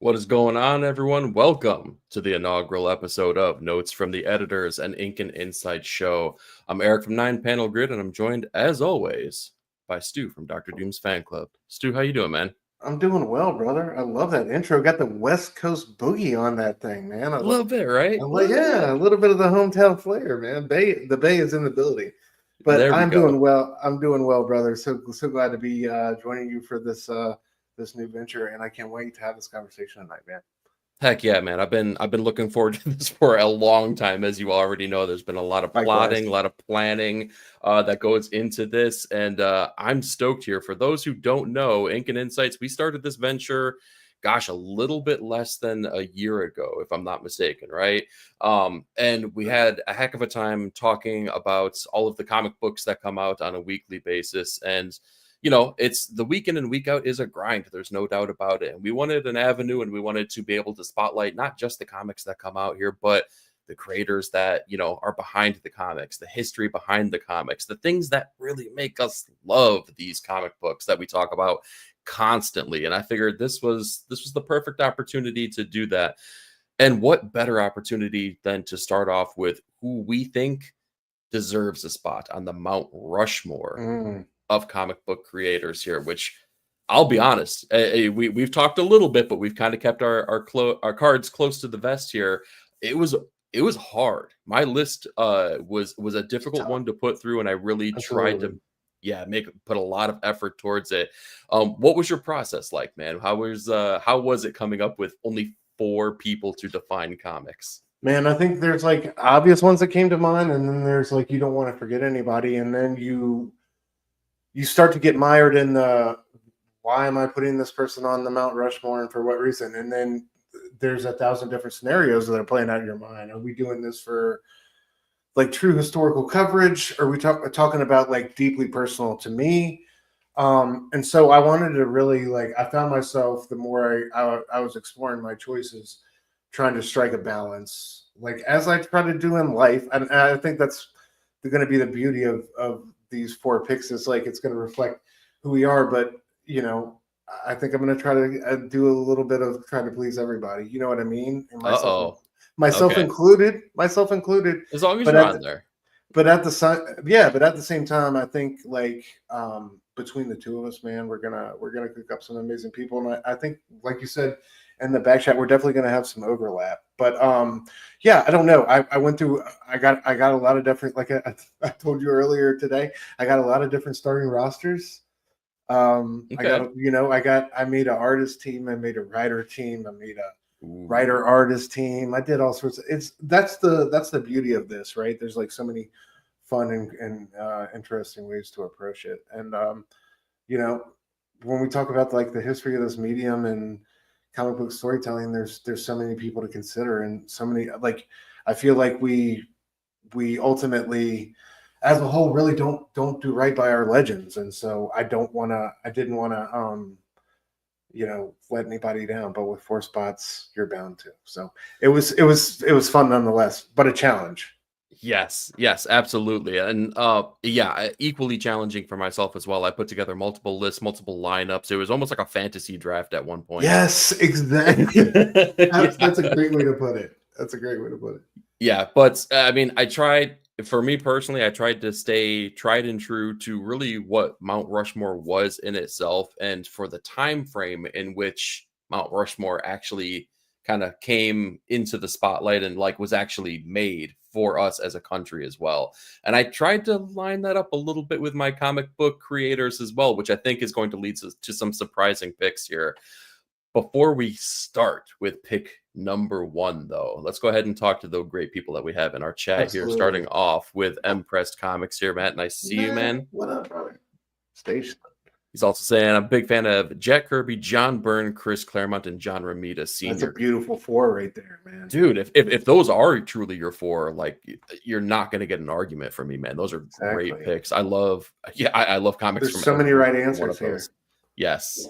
What is going on, everyone? Welcome to the inaugural episode of Notes from the Editors, an Ink and Insight show. I'm Eric from 9 Panel Grid, and I'm joined, as always, by Stu from Dr. Doom's Fan Club. Stu, how you doing, man? I'm doing well, brother. I love that intro. Got the West Coast boogie on that thing, man. A little bit, right? Yeah, a little bit of the hometown flair, man. The Bay is in the building. But There we I'm go. doing well. I'm doing well, brother. So glad to be joining you for this new venture, and I can't wait to have this conversation tonight, man. Heck yeah, man. I've been looking forward to this for a long time. As you already know, there's been a lot of plotting, a lot of planning that goes into this. And I'm stoked here. For those who don't know, Ink and Insights, we started this venture, gosh, a little bit less than a year ago, if I'm not mistaken, right? And we had a heck of a time talking about all of the comic books that come out on a weekly basis. And you know, it's the week in and week out is a grind. There's no doubt about it. And we wanted an avenue, and we wanted to be able to spotlight not just the comics that come out here, but the creators that, you know, are behind the comics, the history behind the comics, the things that really make us love these comic books that we talk about constantly. And I figured this was the perfect opportunity to do that. And what better opportunity than to start off with who we think deserves a spot on the Mount Rushmore of comic book creators here, which I'll be honest, we've talked a little bit, but we've kind of kept our cards close to the vest here. It was hard. My list was a difficult one to put through, and I really tried to put a lot of effort towards it. What was your process like, man? How was it coming up with only 4 people to define comics? Man, I think there's like obvious ones that came to mind, and then there's like you don't want to forget anybody, and then you start to get mired in the why am I putting this person on the Mount Rushmore and for what reason? And then there's 1,000 different scenarios that are playing out in your mind. Are we doing this for like true historical coverage? Are we talking about like deeply personal to me? And so I wanted to really I found myself the more I was exploring my choices, trying to strike a balance, like as I try to do in life. And I think that's going to be the beauty of these 4 picks, is like it's going to reflect who we are, but you know, I think I'm going to try to do a little bit of trying to please everybody, you know what I mean, and myself included, as long as you're on there. But at the same time, I think between the two of us, man, we're gonna cook up some amazing people, and I think, like you said in the back chat, we're definitely going to have some overlap. But I don't know. I went through. I got a lot of different. Like I told you earlier today, I got a lot of different starting rosters. I made an artist team. I made a writer team. I made a writer artist team. I did all sorts of. That's the beauty of this, right? There's like so many fun and interesting ways to approach it. And when we talk about like the history of this medium and comic book storytelling, there's so many people to consider, and so many, like, I feel like we ultimately as a whole really don't do right by our legends. And so I didn't want to let anybody down, but with 4 spots you're bound to. So it was fun nonetheless, but a challenge. Yes, absolutely. And equally challenging for myself as well. I put together multiple lists, multiple lineups. It was almost like a fantasy draft at one point. Yes, exactly. That's a great way to put it. Yeah, but I mean, for me personally, I tried to stay tried and true to really what Mount Rushmore was in itself, and for the time frame in which Mount Rushmore actually kind of came into the spotlight and was actually made for us as a country as well. And I tried to line that up a little bit with my comic book creators as well, which I think is going to lead to some surprising picks here. Before we start with pick number 1, though, let's go ahead and talk to the great people that we have in our chat here, starting off with Pressed Comics here. Matt, nice to see you, man. What up, brother? Station. He's also saying, I'm a big fan of Jack Kirby, John Byrne, Chris Claremont, and John Romita Sr. That's a beautiful 4 right there, man. Dude, if those are truly your 4, you're not going to get an argument from me, man. Those are great picks. I love comics. There's so many right answers here. Yes.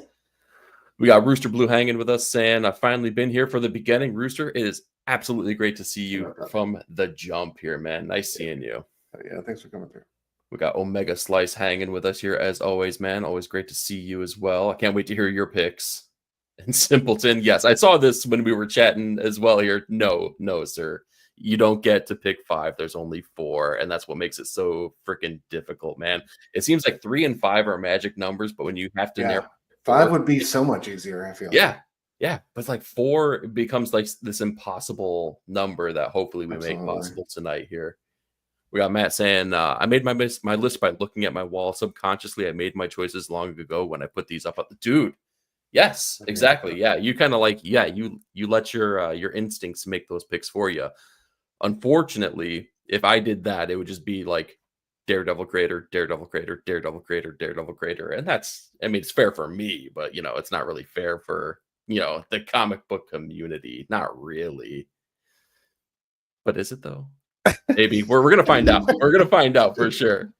We got Rooster Blue hanging with us, saying, I've finally been here for the beginning. Rooster, it is absolutely great to see you from the jump here, man. Nice seeing you. Yeah, thanks for coming through. We got Omega Slice hanging with us here as always, man. Always great to see you as well. I can't wait to hear your picks. And Simpleton, yes, I saw this when we were chatting as well here. No, sir. You don't get to pick 5. There's only 4, and that's what makes it so freaking difficult, man. It seems like 3 and 5 are magic numbers, but when you have to narrow Yeah. 5 4, would be so much easier, I feel like. yeah, but like 4 becomes like this impossible number that hopefully we make Absolutely. possible tonight here. We got Matt saying, I made my list by looking at my wall. Subconsciously, I made my choices long ago when I put these up. Dude, yes, exactly. Yeah, you kind of like, you let your instincts make those picks for you. Unfortunately, if I did that, it would just be like Daredevil creator, Daredevil creator, Daredevil creator, Daredevil creator. And that's, I mean, it's fair for me, but, you know, it's not really fair for, you know, the comic book community. Not really. But is it though? Maybe. We're going to find out. We're going to find out for sure.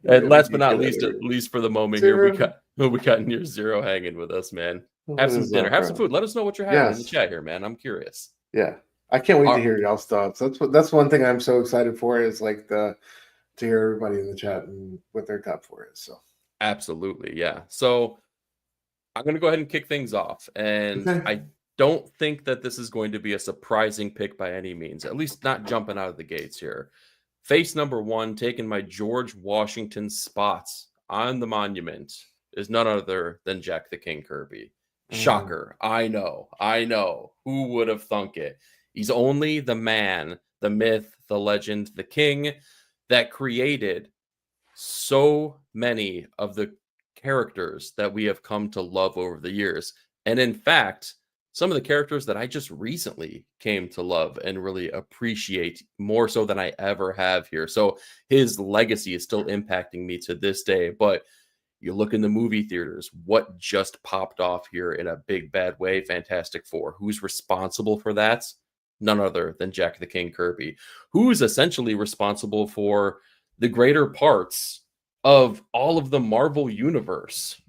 And last but not least, at least for the moment here, we got near zero hanging with us, man. Have some dinner, have some food. Let us know what you're having in the chat here, man. I'm curious. Yeah, I can't wait to hear y'all's thoughts. That's one thing I'm so excited for is like to hear everybody in the chat and what their top 4 is. So absolutely, yeah. So I'm gonna go ahead and kick things off, and I don't think that this is going to be a surprising pick by any means. At least not jumping out of the gates here. Face number 1, taking my George Washington spots on the monument, is none other than Jack the King Kirby. Shocker. I know. Who would have thunk it? He's only the man, the myth, the legend, the king that created so many of the characters that we have come to love over the years. And in fact, some of the characters that I just recently came to love and really appreciate more so than I ever have here. So his legacy is still impacting me to this day. But you look in the movie theaters, what just popped off here in a big bad way? Fantastic Four. Who's responsible for that? None other than Jack the King Kirby, who's essentially responsible for the greater parts of all of the Marvel universe.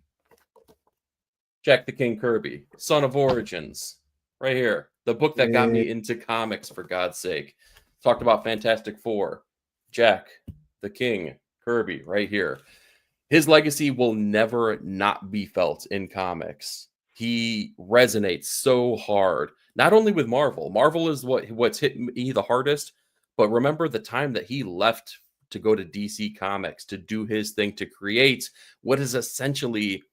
Jack the King Kirby, Son of Origins, right here. The book that got me into comics, for God's sake. Talked about Fantastic Four. Jack the King Kirby, right here. His legacy will never not be felt in comics. He resonates so hard, not only with Marvel. Marvel is what's hit me the hardest, but remember the time that he left to go to DC Comics to do his thing, to create what is essentially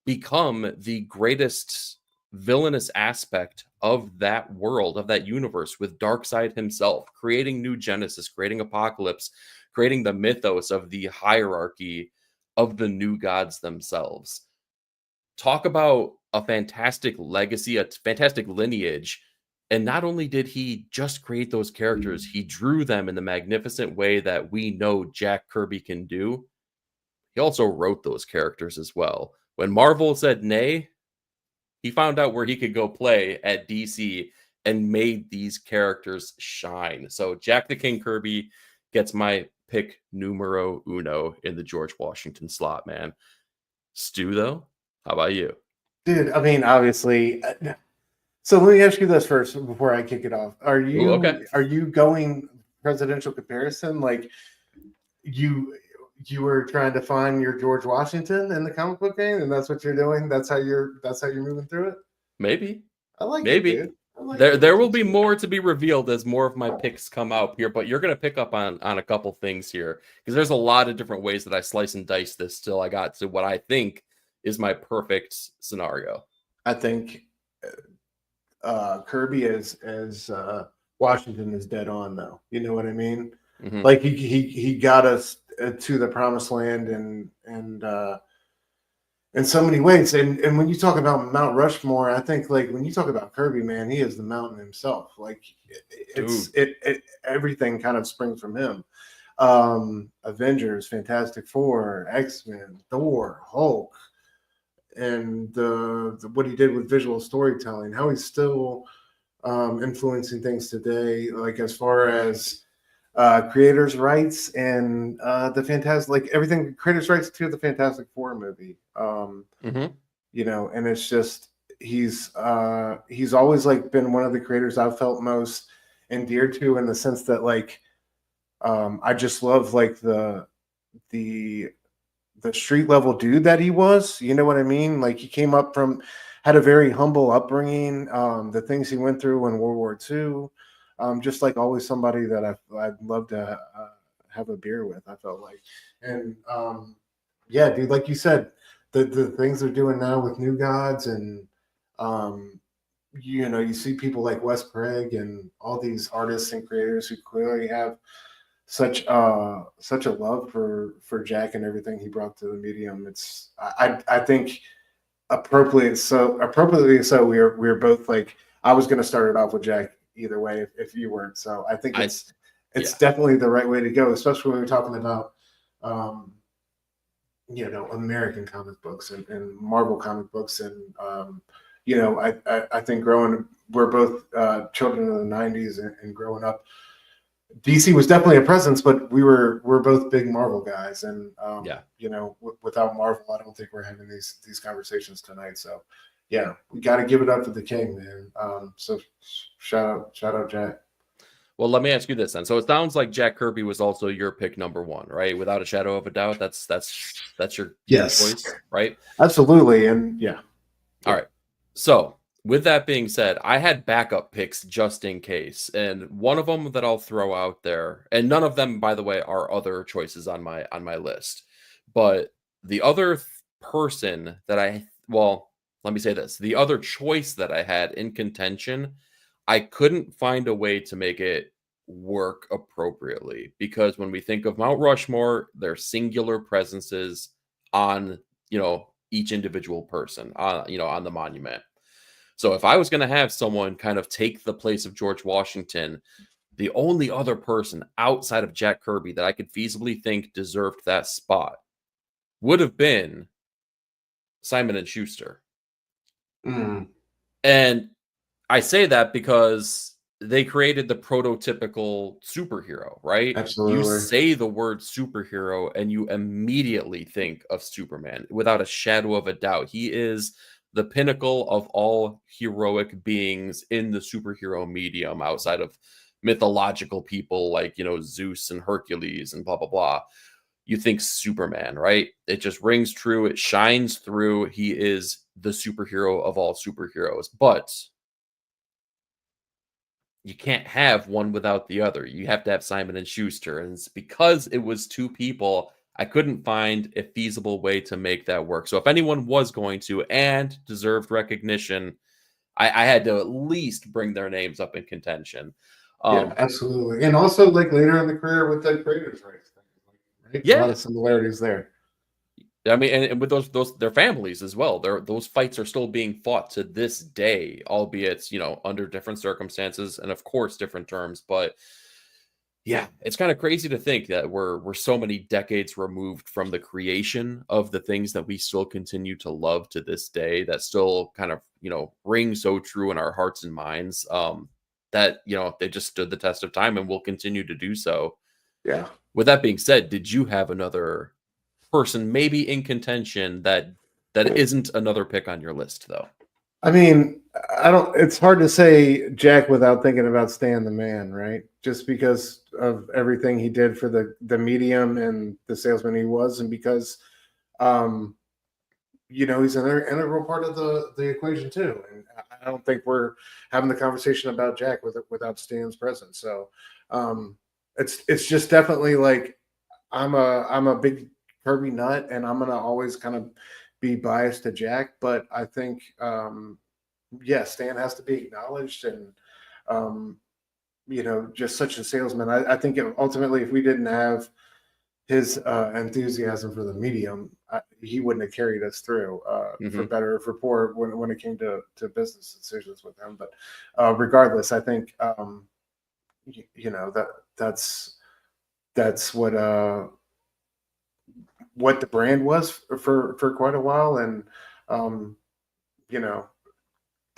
become the greatest villainous aspect of that world, of that universe, with Darkseid himself, creating New Genesis, creating Apocalypse, creating the mythos of the hierarchy of the new gods themselves. Talk about a fantastic legacy, a fantastic lineage. And not only did he just create those characters, he drew them in the magnificent way that we know Jack Kirby can do. He also wrote those characters as well. When Marvel said nay, he found out where he could go play at DC and made these characters shine. So Jack the King Kirby gets my pick numero uno in the George Washington slot, man. Stu, though, how about you? Dude, I mean, obviously. So let me ask you this first before I kick it off. Are you going presidential comparison? Like you were trying to find your George Washington in the comic book game, and that's what you're doing? That's how you're moving through it? Maybe. I like maybe. it, dude. There will be more to be revealed as more of my picks come out here, but you're going to pick up on a couple things here, because there's a lot of different ways that I slice and dice this till I got to what I think is my perfect scenario. I think Kirby as Washington is dead on, though. You know what I mean? Mm-hmm. Like he got us to the promised land and in so many ways. And when you talk about Mount Rushmore, I think like when you talk about Kirby, man, he is the mountain himself. Like everything kind of springs from him. Avengers, Fantastic Four, X-Men, Thor, Hulk, and what he did with visual storytelling, how he's still influencing things today, like as far as creators' rights and the fantastic, like everything, creators' rights to the Fantastic Four movie. You know, and it's just he's always like been one of the creators I've felt most endeared to, in the sense that like I just love like the street level dude that he was. You know what I mean? Like he came up from had a very humble upbringing. The things he went through in World War II, just like always somebody that I'd love to have a beer with. I felt like, and yeah, dude, like you said, the things they're doing now with New Gods, and you see people like Wes Craig and all these artists and creators who clearly have such a love for Jack and everything he brought to the medium. I think appropriately so. We were both like, I was going to start it off with Jack either way if you weren't. So I think it's definitely the right way to go, especially when we're talking about American comic books and Marvel comic books, and I think we're both children of the 90s, and growing up, DC was definitely a presence, but we're both big Marvel guys, and without Marvel, I don't think we're having these conversations tonight. So yeah, we got to give it up to the king, man. So shout out Jack. Well, let me ask you this then. So it sounds like Jack Kirby was also your pick number one, right? Without a shadow of a doubt, that's your choice, right? Absolutely, and yeah. All right. So with that being said, I had backup picks just in case, and one of them that I'll throw out there, and none of them, by the way, are other choices on my list, but the other person that let me say this: the other choice that I had in contention, I couldn't find a way to make it work appropriately, because when we think of Mount Rushmore, they're singular presences on, each individual person, on the monument. So if I was going to have someone kind of take the place of George Washington, the only other person outside of Jack Kirby that I could feasibly think deserved that spot would have been Simon and Schuster. And I say that because they created the prototypical superhero, right? Absolutely. You say the word superhero and you immediately think of Superman without a shadow of a doubt. He is the pinnacle of all heroic beings in the superhero medium, outside of mythological people like, Zeus and Hercules and blah, blah, blah. You think Superman, right? It just rings true. It shines through. He is the superhero of all superheroes. But you can't have one without the other. You have to have Simon and Schuster. And it's because it was two people, I couldn't find a feasible way to make that work. So if anyone was going to and deserved recognition, I had to at least bring their names up in contention. Yeah, absolutely. And also, like, later in the career with the creators' rights thing, right? Yeah. A lot of similarities there. I mean, and with those their families as well. Those fights are still being fought to this day, albeit, under different circumstances and of course different terms. But yeah, it's kind of crazy to think that we're so many decades removed from the creation of the things that we still continue to love to this day, that still kind of, ring so true in our hearts and minds, that, they just stood the test of time and will continue to do so. Yeah. With that being said, did you have another person maybe in contention that isn't another pick on your list, though? I mean, it's hard to say Jack without thinking about Stan the Man, right? Just because of everything he did for the medium and the salesman he was, and because he's an integral part of the equation too. And I don't think we're having the conversation about Jack without Stan's presence. So it's just definitely like, I'm a big Kirby nut, and I'm gonna always kind of be biased to Jack, but I think Stan has to be acknowledged, and just such a salesman. I think ultimately, if we didn't have his enthusiasm for the medium, he wouldn't have carried us through, for better or for poor, when it came to business decisions with him. But regardless, I think that's what the brand was for quite a while. And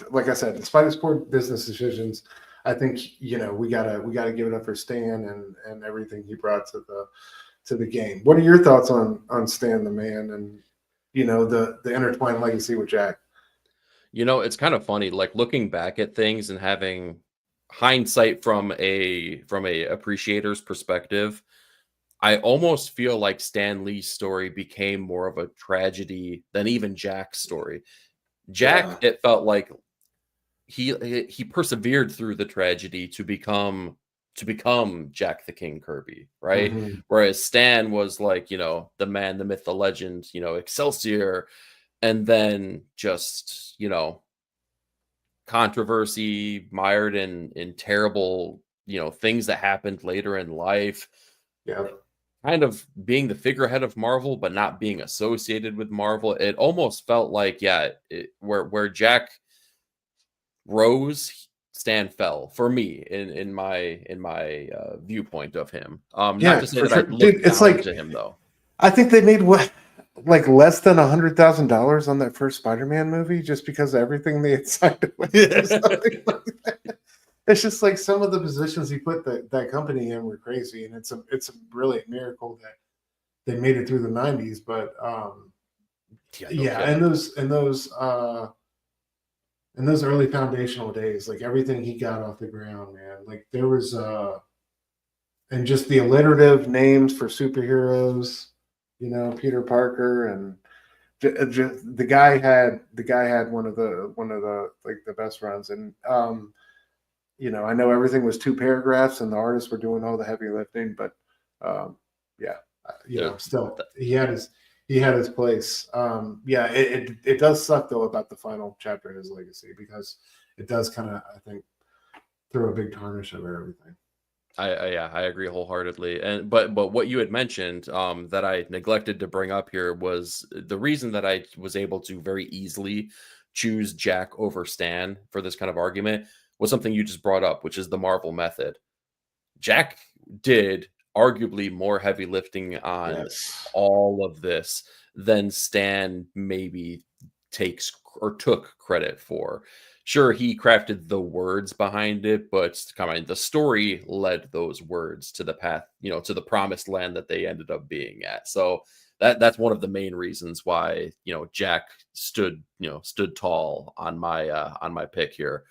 like I said, despite his poor business decisions, I think we gotta give it up for Stan and everything he brought to the game. What are your thoughts on Stan the Man and the intertwined legacy with Jack? It's kind of funny, like, looking back at things and having hindsight from a appreciator's perspective. I almost feel like Stan Lee's story became more of a tragedy than even Jack's story. Jack, it felt like he persevered through the tragedy to become Jack the King Kirby, right? Mm-hmm. Whereas Stan was like, you know, the man, the myth, the legend, you know, Excelsior, and then just, you know, controversy, mired in terrible, you know, things that happened later in life. Yeah. Kind of being the figurehead of Marvel, but not being associated with Marvel. It almost felt like, where Jack rose, Stan fell for me in my viewpoint of him. Not to say for that I sure. look Dude, it's down like, to him though. I think they made what, like less than $100,000 on that first Spider-Man movie just because of everything they had signed away or something like that. It's just like some of the positions he put that company in were crazy, and it's a really a miracle that they made it through the '90s. But and those early foundational days, like everything he got off the ground, man. Like there was and just the alliterative names for superheroes, you know, Peter Parker, and the guy had one of the like the best runs. And you know, I know everything was 2 paragraphs and the artists were doing all the heavy lifting, but you know, still he had his place. It does suck though about the final chapter of his legacy, because it does kind of, I think, throw a big tarnish over everything. I agree wholeheartedly. And but what you had mentioned that I neglected to bring up here was the reason that I was able to very easily choose Jack over Stan for this kind of argument was something you just brought up, which is the Marvel method. Jack did arguably more heavy lifting on all of this than Stan maybe takes or took credit for. Sure, he crafted the words behind it, but the story led those words to the path, you know, to the promised land that they ended up being at. So that's one of the main reasons why, you know, Jack stood tall on my pick here.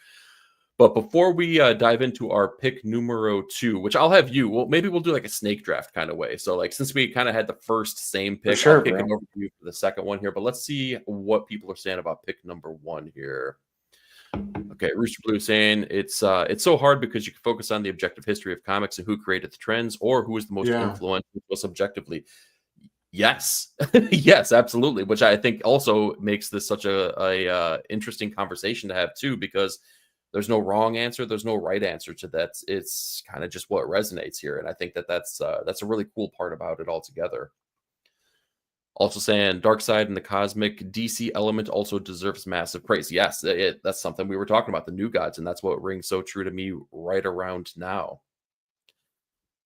But before we dive into our pick numero 2, which I'll have you, well, maybe we'll do like a snake draft kind of way. So like, since we kind of had the first same pick, sure, I'll kick it over to you for the second one here. But let's see what people are saying about pick number 1 here. Okay, Rooster Blue saying it's so hard because you can focus on the objective history of comics and who created the trends or who is the most influential subjectively. Yes, yes, absolutely. Which I think also makes this such a interesting conversation to have too, because there's no wrong answer, there's no right answer to that. It's kind of just what resonates here, and I think that's a really cool part about it altogether. Also saying Darkseid and the cosmic DC element also deserves massive praise. Yes, that's something we were talking about, the New Gods, and that's what rings so true to me right around now.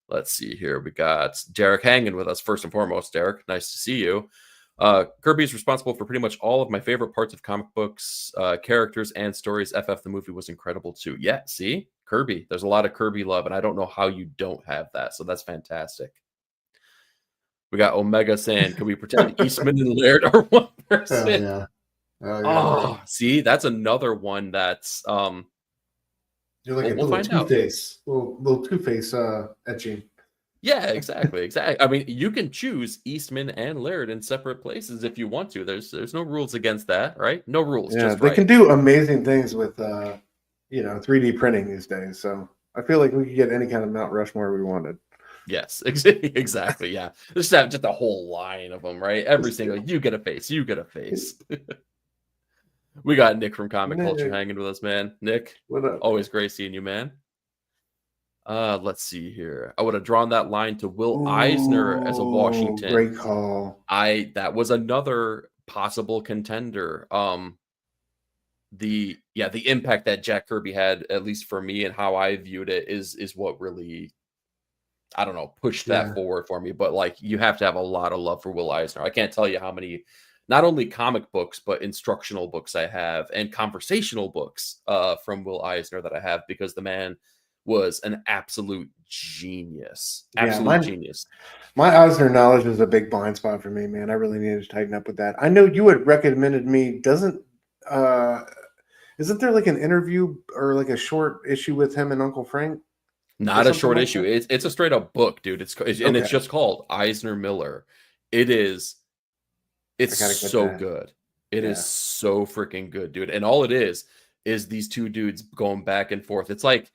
Let's see here. We got Derek hanging with us first and foremost. Derek, nice to see you. Kirby is responsible for pretty much all of my favorite parts of comic books, characters, and stories. FF the movie was incredible too. Yeah, see? Kirby. There's a lot of Kirby love, and I don't know how you don't have that, so that's fantastic. We got Omega saying, can we pretend Eastman and Laird are one person? Yeah. Oh, see, that's another one that's you're like we'll a little Two-Face, little Two-Face etching. Yeah, exactly. I mean, you can choose Eastman and Laird in separate places if you want to. There's no rules against that, right? No rules. Yeah, just they right. can do amazing things with 3D printing these days. So I feel like we could get any kind of Mount Rushmore we wanted. Yes, exactly. Yeah, just have a whole line of them, right? Every single, you get a face, you get a face. We got Nick from Comic Culture hanging with us, man. Nick, what up? Always great seeing you, man. Let's see here. I would have drawn that line to Will Eisner as a Washington. Great call. That was another possible contender. The impact that Jack Kirby had, at least for me, and how I viewed it, is what really, I don't know, pushed that forward for me. But like, you have to have a lot of love for Will Eisner. I can't tell you how many, not only comic books, but instructional books I have and conversational books from Will Eisner that I have, because the man was an absolute genius. Genius. My Eisner knowledge is a big blind spot for me, man. I really needed to tighten up with that. I know you had recommended me, isn't there like an interview or like a short issue with him and Uncle Frank? Not a short issue. It's a straight up book, dude. And it's just called Eisner Miller. It's so good. It is Yeah. so freaking good, dude. And all it is these two dudes going back and forth. It's like,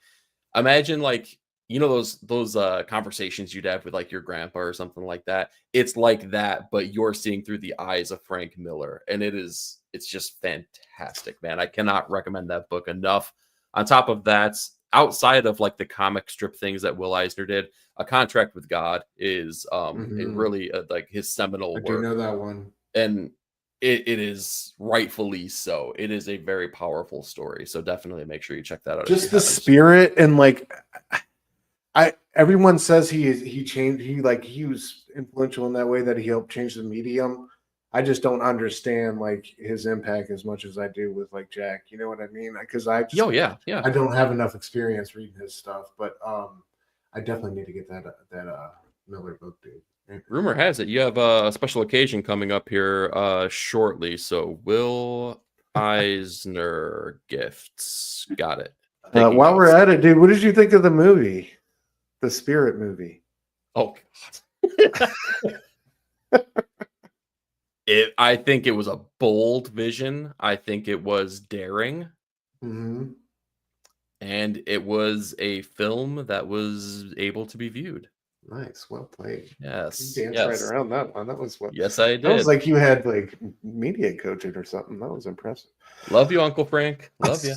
imagine like, you know, those conversations you'd have with like your grandpa or something like that. It's like that, but you're seeing through the eyes of Frank Miller. And it's just fantastic, man. I cannot recommend that book enough. On top of that, outside of like the comic strip things that Will Eisner did, A Contract with God is a Hmm. really like his I seminal do work. know that one. And it is rightfully so. It is a very powerful story. So definitely make sure you check that out if you Just the haven't. spirit and like everyone says he changed, he was influential in that way, that he helped change the medium. I just don't understand like his impact as much as I do with like Jack. You know what I mean? Because Yo, yeah, yeah. I don't have enough experience reading his stuff, but I definitely need to get that Miller book, dude. Rumor has it you have a special occasion coming up here shortly. So Will Eisner gifts. Got it. Taking While we're notes. at it, dude, what did you think of the movie, the Spirit movie? Oh God. I think it was a bold vision. I think it was daring. Mm-hmm. And it was a film that was able to be viewed. Nice, well played. Yes. You danced right Yes. around that one. That was what. Yes, I That was did. like you had like media coaching or something. That was impressive. Love you, Uncle Frank. Love you.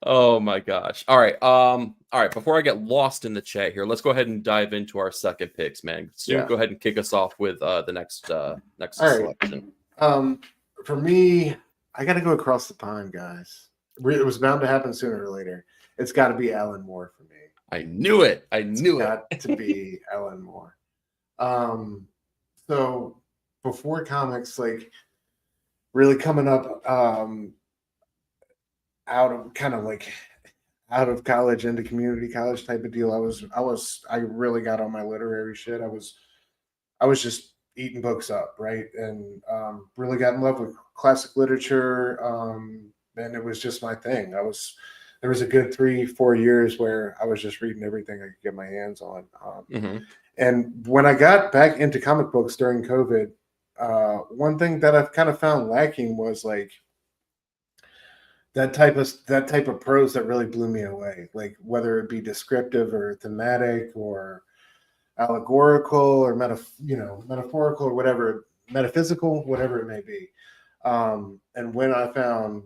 Oh my gosh. All right. All right. Before I get lost in the chat here, let's go ahead and dive into our second picks, man. Stu, Yeah. go ahead and kick us off with the next All right. selection. For me, I got to go across the pond, guys. It was bound to happen sooner or later. It's got to be Alan Moore for me. I knew it. I knew it. Got to be Alan Moore. So before comics, like really coming up, out of kind of like out of college into community college type of deal, I really got on my literary shit. I was just eating books up, right? And really got in love with classic literature. And it was just my thing. There was a good 3-4 years where I was just reading everything I could get my hands on. And when I got back into comic books during COVID, one thing that I've kind of found lacking was like that type of prose that really blew me away. Like whether it be descriptive or thematic or allegorical or metaphorical or whatever, metaphysical, whatever it may be. And when I found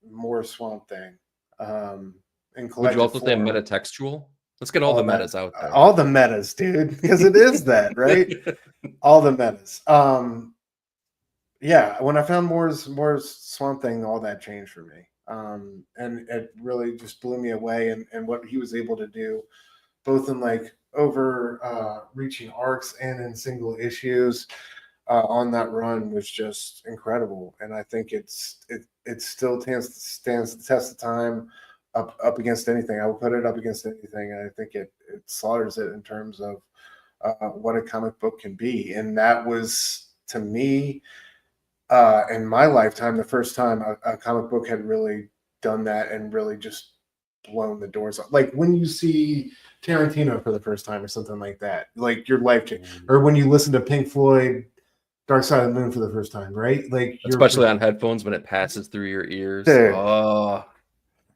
more Swamp Thing in Would you collected also say form, metatextual? Let's get all the metas out there. all the metas, dude, because it is that, right? All the metas. Yeah, when I found Moore's Swamp Thing, all that changed for me. And it really just blew me away, and what he was able to do, both in like over reaching arcs and in single issues on that run, was just incredible. And I think it still stands the test of time up against anything. I would put it up against anything, and I think it slaughters it in terms of what a comic book can be. And that was, to me, in my lifetime, the first time a comic book had really done that and really just blown the doors off. Like when you see Tarantino for the first time or something like that, like your life change, or when you listen to Pink Floyd Dark Side of the Moon for the first time, right? Like Especially on headphones when it passes through your ears. Dude. Oh.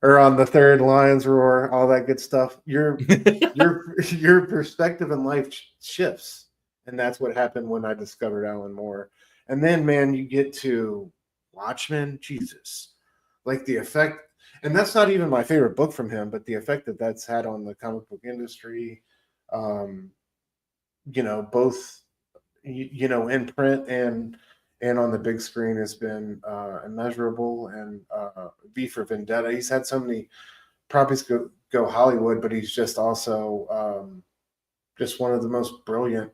Or on the third Lions Roar, all that good stuff. Your perspective in life shifts. And that's what happened when I discovered Alan Moore. And then, man, you get to Watchmen, Jesus. Like the effect, and that's not even my favorite book from him, but the effect that that's had on the comic book industry, both, in print and on the big screen has been immeasurable. And V for Vendetta, he's had so many properties go Hollywood, but he's just also just one of the most brilliant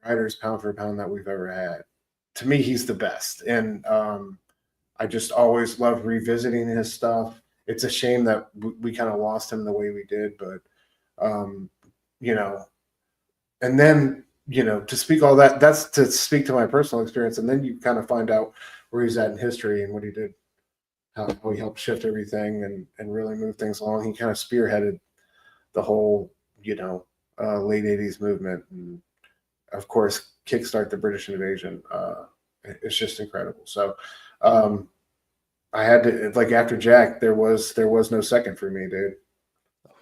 writers pound for pound that we've ever had. To me, he's the best. And I just always loved revisiting his stuff. It's a shame that we kind of lost him the way we did, but and then, to speak all that, that's to speak to my personal experience. And then you kind of find out where he's at in history and what he did, how he helped shift everything and really move things along. He kind of spearheaded the whole, late 80s movement. And of course, kickstart the British invasion. It's just incredible. So I had to, like, after Jack, there was no second for me, dude.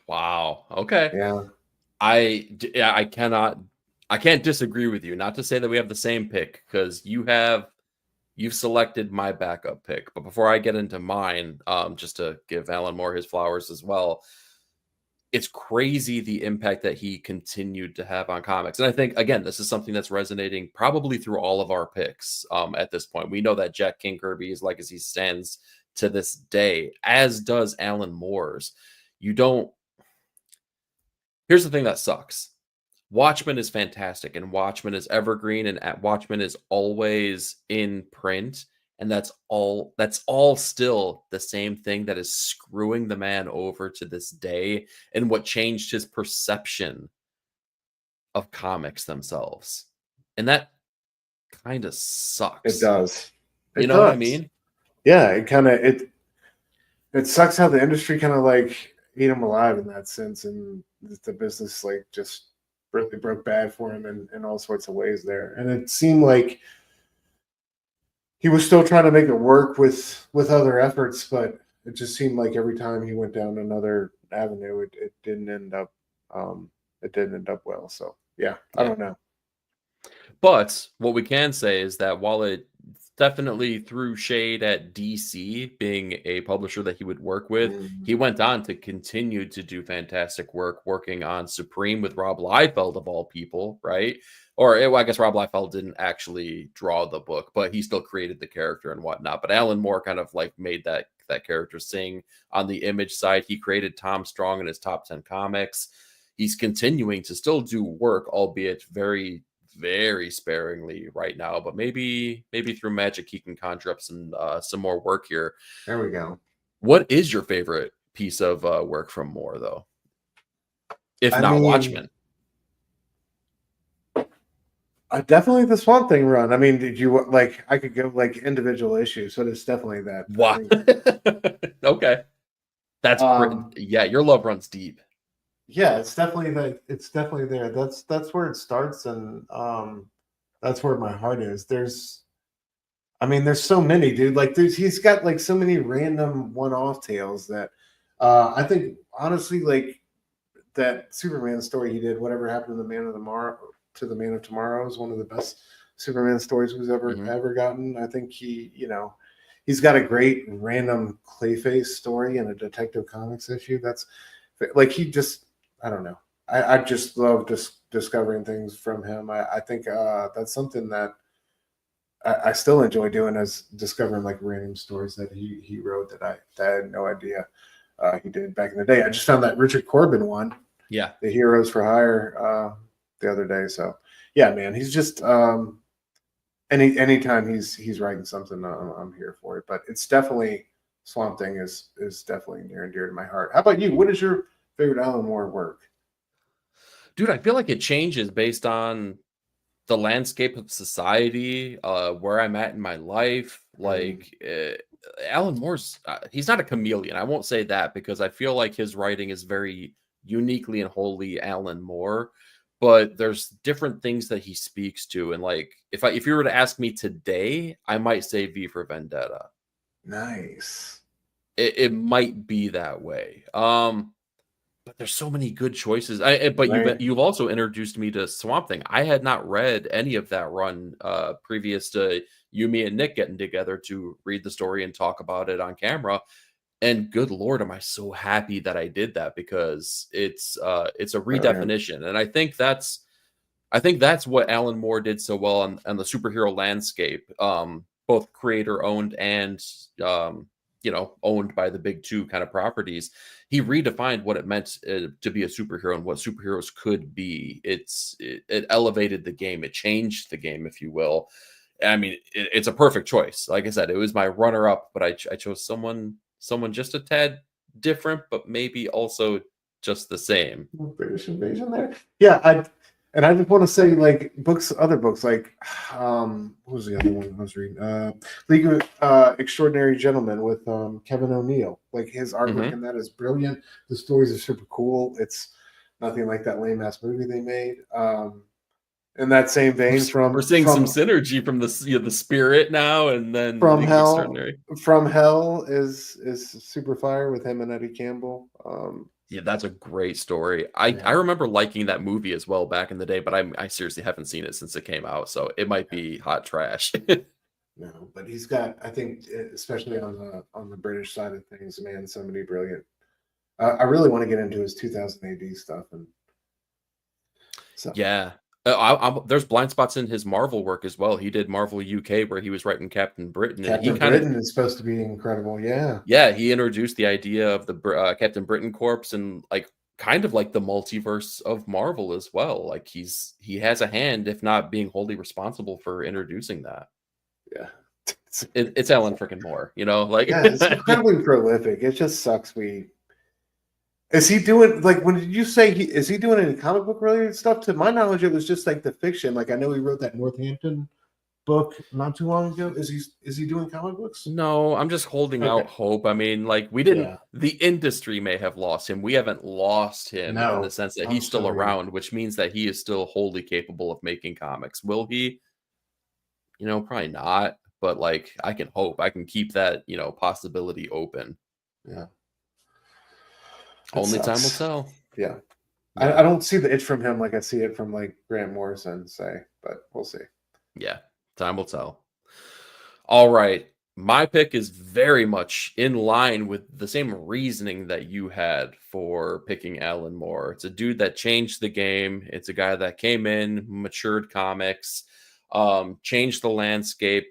Wow. Okay. Yeah. I can't disagree with you. Not to say that we have the same pick, because you've selected my backup pick. But before I get into mine, just to give Alan Moore his flowers as well, it's crazy the impact that he continued to have on comics. And I think, again, this is something that's resonating probably through all of our picks at this point. We know that Jack King Kirby's legacy stands to this day, as does Alan Moore's. Here's the thing that sucks. Watchmen is fantastic, and Watchmen is evergreen, and Watchmen is always in print, and that's all still the same thing that is screwing the man over to this day, and what changed his perception of comics themselves. And that kind of sucks. It does. You know what I mean? Yeah, it sucks how the industry kind of like ate him alive in that sense, and the business like just really broke bad for him in all sorts of ways there. And it seemed like he was still trying to make it work with other efforts, but it just seemed like every time he went down another avenue, it didn't end up well. So yeah, I don't know. But what we can say is that while it definitely threw shade at DC being a publisher that he would work with, he went on to continue to do fantastic work working on Supreme with Rob Liefeld, of all people, right? Or I guess Rob Liefeld didn't actually draw the book, but he still created the character and whatnot. But Alan Moore kind of like made that character sing on the Image side. He created Tom Strong in his top 10 comics. He's continuing to still do work, albeit very, very sparingly right now, but maybe through magic he can conjure up some more work here. There we go. What is your favorite piece of work from Moore, though, if not Watchmen? Definitely the Swamp Thing run. I mean, did you like? I could go like individual issues, so it's definitely that. Wow. Okay, that's yeah. Your love runs deep. Yeah, it's definitely there. That's where it starts, and that's where my heart is. There's so many, dude. Like he's got like so many random one-off tales that I think honestly, like that Superman story he did, Whatever Happened to the Man of Tomorrow, is one of the best Superman stories we've ever gotten. I think he's got a great random Clayface story in a Detective Comics issue. That's like I don't know. I just love discovering things from him. I think that's something that I still enjoy doing, is discovering like random stories that he wrote that I had no idea he did back in the day. I just found that Richard Corbin one, the Heroes for Hire, the other day. So yeah, man, he's just anytime he's writing something, I'm here for it. But it's definitely Swamp Thing is definitely near and dear to my heart. How about you? What is your favorite Alan Moore work? Dude, I feel like it changes based on the landscape of society, where I'm at in my life. Like Alan Moore's, he's not a chameleon. I won't say that, because I feel like his writing is very uniquely and wholly Alan Moore. But there's different things that he speaks to, and like if you were to ask me today, I might say V for Vendetta. Nice. It might be that way. But there's so many good choices. You've also introduced me to Swamp Thing. I had not read any of that run previous to you, me, and Nick getting together to read the story and talk about it on camera. And good Lord, am I so happy that I did that, because it's a redefinition. And I think that's what Alan Moore did so well on the superhero landscape, both creator owned and owned by the big two kind of properties. He redefined what it meant to be a superhero and what superheroes could be. It elevated the game. It changed the game, if you will. I mean, it's a perfect choice. Like I said, it was my runner up, but I chose someone just a tad different, but maybe also just the same. British invasion there. Yeah, I just want to say, like, other books, like what was the other one I was reading? League of Extraordinary Gentlemen with Kevin O'Neill. Like, his artwork in that is brilliant. The stories are super cool. It's nothing like that lame ass movie they made. in that same vein, we're seeing some synergy from the Spirit now, and then from the Hell. Extraordinary. From Hell is super fire with him and Eddie Campbell. Yeah, that's a great story. I remember liking that movie as well back in the day, but I seriously haven't seen it since it came out, so it might be hot trash. No, but he's got, I think, especially on the British side of things, man, somebody brilliant. I really want to get into his 2000 AD stuff, and so yeah. There's blind spots in his Marvel work as well. He did Marvel UK, where he was writing Captain Britain, and Captain Britain is supposed to be incredible. Yeah, he introduced the idea of the Captain Britain Corps, and like kind of like the multiverse of Marvel as well. Like he has a hand, if not being wholly responsible for introducing that. Yeah, it's Alan freaking Moore, like it's incredibly prolific. It just sucks. Is he doing, like, when did you say is he doing any comic book related stuff? To my knowledge, it was just like the fiction. Like, I know he wrote that Northampton book not too long ago. Is he doing comic books? No, I'm just holding out hope. I mean, like, we didn't the industry may have lost him. We haven't lost him in the sense that he's still around, which means that he is still wholly capable of making comics. Will he? Probably not, but like, I can hope. I can keep that, possibility open. Yeah. Only time will tell. Yeah. I don't see the itch from him like I see it from like Grant Morrison, but we'll see. Yeah, time will tell. All right. My pick is very much in line with the same reasoning that you had for picking Alan Moore. It's a dude that changed the game. It's a guy that came in, matured comics, changed the landscape,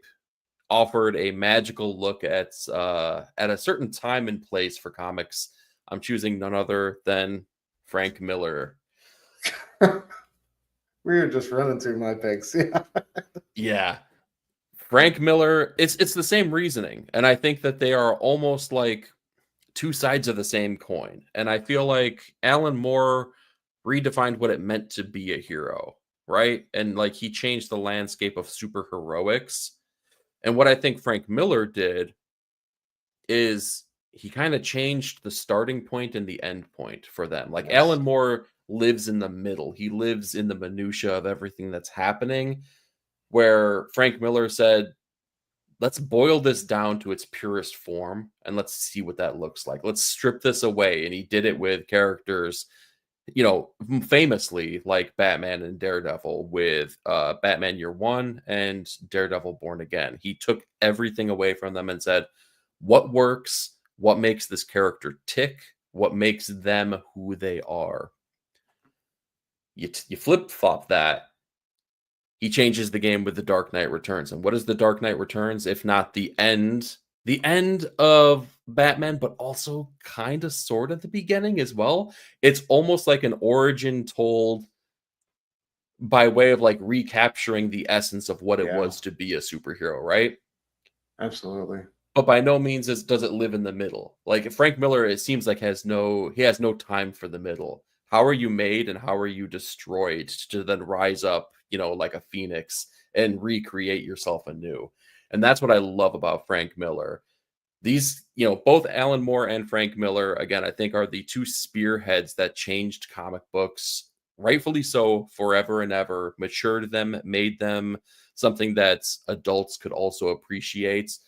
offered a magical look at a certain time and place for comics. I'm choosing none other than Frank Miller. We were just running through my picks. Yeah. Frank Miller, it's the same reasoning. And I think that they are almost like two sides of the same coin. And I feel like Alan Moore redefined what it meant to be a hero, right? And like he changed the landscape of superheroics. And what I think Frank Miller did is he kind of changed the starting point and the end point for them. Like Alan Moore lives in the middle. He lives in the minutia of everything that's happening, where Frank Miller said, let's boil this down to its purest form and let's see what that looks like. Let's strip this away. And he did it with characters, famously like Batman and Daredevil, with Batman Year One and Daredevil Born Again. He took everything away from them and said, what works? What makes this character tick? What makes them who they are? You flip-flop that. He changes the game with The Dark Knight Returns. And what is The Dark Knight Returns if not the end of Batman, but also kind of sort of the beginning as well? It's almost like an origin told by way of like recapturing the essence of what it was to be a superhero, right? Absolutely. But by no means does it live in the middle. Like Frank Miller, it seems like he has no time for the middle. How are you made and how are you destroyed to then rise up, like a phoenix and recreate yourself anew? And that's what I love about Frank Miller. These, both Alan Moore and Frank Miller, again, I think are the two spearheads that changed comic books, rightfully so, forever and ever, matured them, made them something that adults could also appreciate,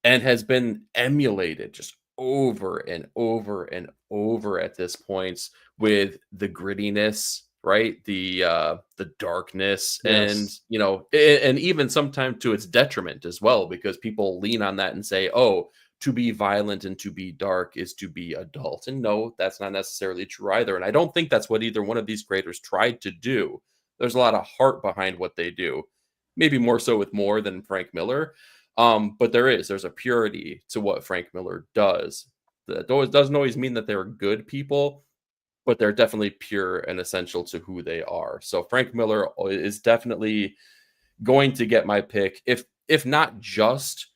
and has been emulated just over and over and over at this point with the grittiness, right? The darkness, and and even sometimes to its detriment as well, because people lean on that and say, oh, to be violent and to be dark is to be adult. And no, that's not necessarily true either. And I don't think that's what either one of these creators tried to do. There's a lot of heart behind what they do, maybe more so with Moore than Frank Miller. But there's a purity to what Frank Miller does. That doesn't always mean that they're good people, but they're definitely pure and essential to who they are. So Frank Miller is definitely going to get my pick, if not just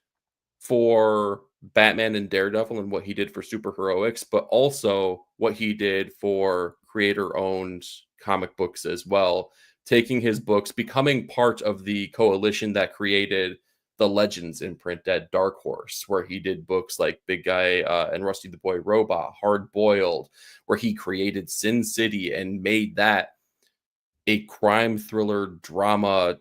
for Batman and Daredevil and what he did for superheroics, but also what he did for creator-owned comic books as well, taking his books, becoming part of the coalition that created the Legends imprint at Dark Horse, where he did books like Big Guy and Rusty the Boy Robot, Hard Boiled, where he created Sin City and made that a crime thriller drama,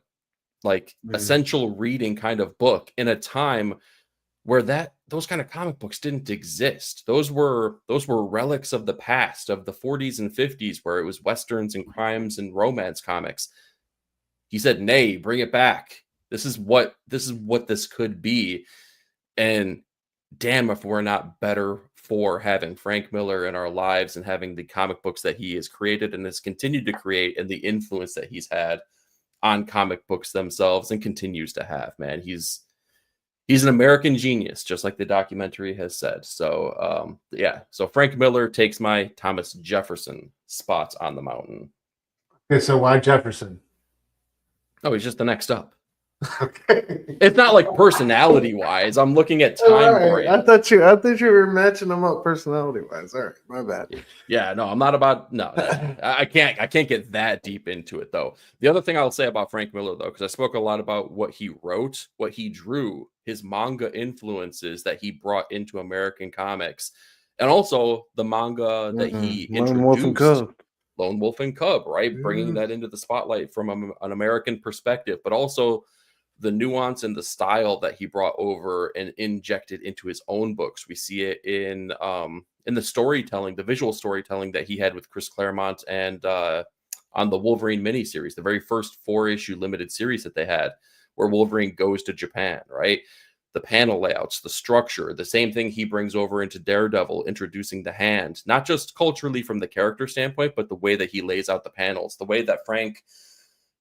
like essential reading kind of book in a time where those kind of comic books didn't exist. Those were relics of the past, of the 40s and 50s, where it was westerns and crimes and romance comics. He said, "Nay, bring it back. This is what this could be." And damn if we're not better for having Frank Miller in our lives and having the comic books that he has created and has continued to create, and the influence that he's had on comic books themselves and continues to have. Man, he's an American genius, just like the documentary has said. So yeah, so Frank Miller takes my Thomas Jefferson spot on the mountain. Okay, so why Jefferson? Oh, he's just the next up. Okay. It's not like personality wise. I'm looking at time frame. I thought you were matching them up personality wise. All right, my bad. Yeah, no, I'm not about I can't get that deep into it though. The other thing I'll say about Frank Miller though, because I spoke a lot about what he wrote, what he drew, his manga influences that he brought into American comics, and also the manga that he introduced. Lone Wolf and Cub, right? Bringing that into the spotlight from an American perspective, but also the nuance and the style that he brought over and injected into his own books. We see it in the storytelling, the visual storytelling that he had with Chris Claremont and on the Wolverine miniseries, the very first 4-issue limited series that they had, where Wolverine goes to Japan, right? The panel layouts, the structure, the same thing he brings over into Daredevil, introducing the hand, not just culturally from the character standpoint, but the way that he lays out the panels, the way that Frank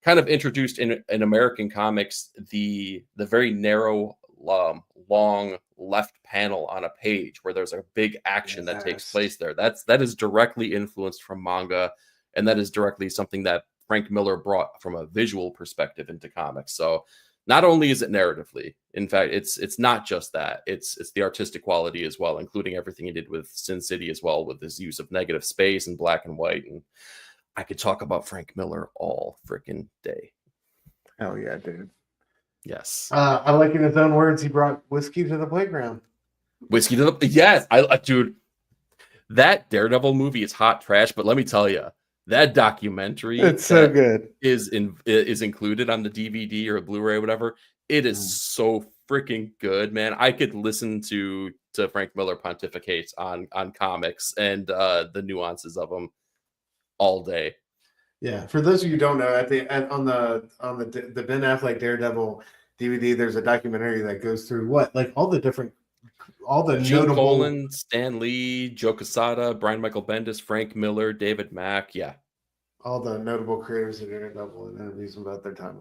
kind of introduced in American comics, the very narrow, long left panel on a page where there's a big action that takes place there. That is directly influenced from manga, and that is directly something that Frank Miller brought from a visual perspective into comics. So not only is it narratively, in fact, it's not just that. It's the artistic quality as well, including everything he did with Sin City as well, with his use of negative space and black and white. And I could talk about Frank Miller all freaking day. Hell yeah, dude. Yes. I like in his own words, he brought whiskey to the playground. Whiskey to the yes, dude. That Daredevil movie is hot trash, but let me tell you, that documentary, it's so good, is included on the DVD or Blu-ray or whatever. It is so freaking good, man. I could listen to Frank Miller pontificate on comics and the nuances of them all day. Yeah, for those of you who don't know, on the Ben Affleck Daredevil DVD, there's a documentary that goes through all the Gene notable Colan, Stan Lee, Joe Quesada, Brian Michael Bendis, Frank Miller, David Mack, yeah, all the notable creators of Daredevil and interviews about their time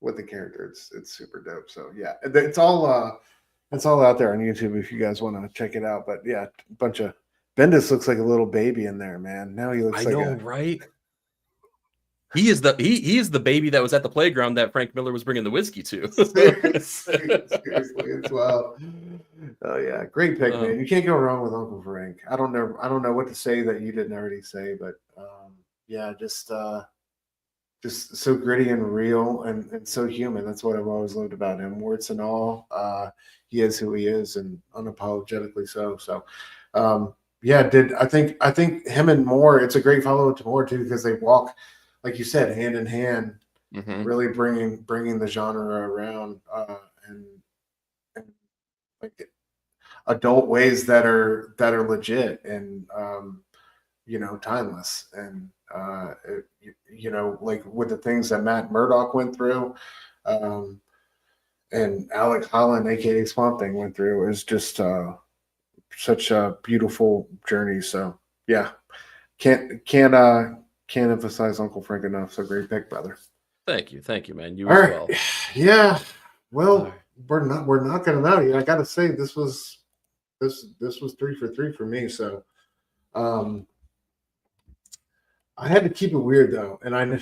with the character. It's super dope. So yeah, it's all out there on YouTube if you guys want to check it out. But yeah, a bunch of Bendis looks like a little baby in there, man. Now he looks right? He is the baby that was at the playground that Frank Miller was bringing the whiskey to. Seriously, it's wild. Oh yeah, great pick, man. You can't go wrong with Uncle Frank. I don't know what to say that you didn't already say, but yeah, just so gritty and real and so human. That's what I've always loved about him. Warts and all, he is who he is, and unapologetically so. So yeah, I think him and Moore, it's a great follow-up to Moore too, because they walk, like you said, hand in hand, really bringing the genre around and like adult ways that are legit and timeless, and like with the things that Matt Murdock went through, and Alex Holland, aka Swamp Thing, went through, is just such a beautiful journey. So yeah, can't emphasize Uncle Frank enough. So great pick, brother. Thank you, man. You all as right. well. Yeah. Well, we're knocking them out. I gotta say, this was 3 for 3 for me. So I had to keep it weird though, and I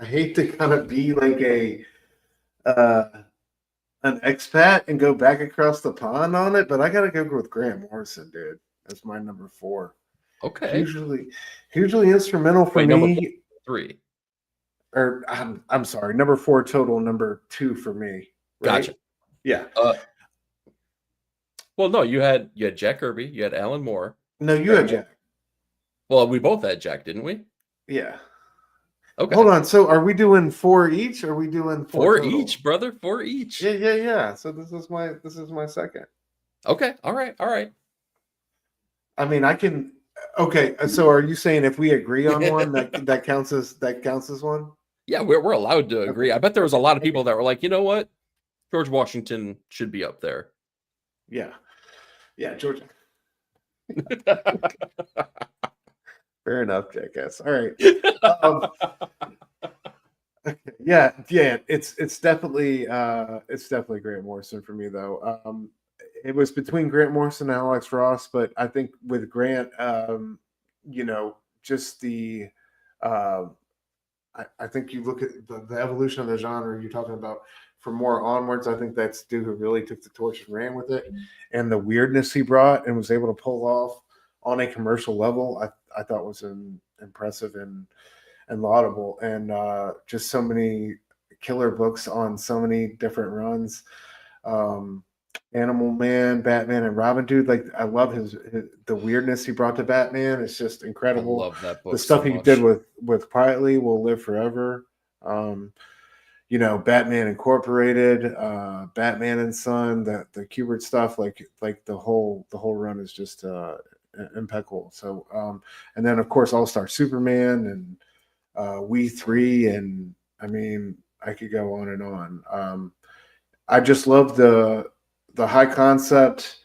hate to kind of be like an expat and go back across the pond on it, but I gotta go with Grant Morrison, dude. That's my number 4. Okay. Hugely instrumental for me. Number 3. Or I'm sorry, number 4 total, number 2 for me. Right? Gotcha. Yeah. Well, no, you had Jack Kirby, you had Alan Moore. No, you had Jack. Well, we both had Jack, didn't we? Yeah. Okay. Hold on. So are we doing 4 each? Or are we doing 4 4 total? each, brother. 4 each. Yeah. So this is my second. Okay. All right. I mean, I can. Okay. So are you saying if we agree on one, that counts as one? Yeah, we're allowed to agree. Okay. I bet there was a lot of people that were like, you know what, George Washington should be up there. Yeah. Georgia. Fair enough, jackass. All right. Yeah. It's definitely Grant Morrison for me though. It was between Grant Morrison and Alex Ross, but I think with Grant, just the I think you look at the evolution of the genre you're talking about from more onwards. I think that's dude who really took the torch and ran with it, and the weirdness he brought and was able to pull off on a commercial level. I thought was impressive and laudable, and just so many killer books on so many different runs. Animal Man, Batman, and Robin, dude. Like I love the weirdness he brought to Batman. It's just incredible. I love that book. The stuff so he much. did with Quietly will live forever. Batman Incorporated, Batman and Son, the Kubert stuff, like the whole run is just impeccable. So and then of course All-Star Superman and We Three, and I mean I could go on and on. I just love the high concept,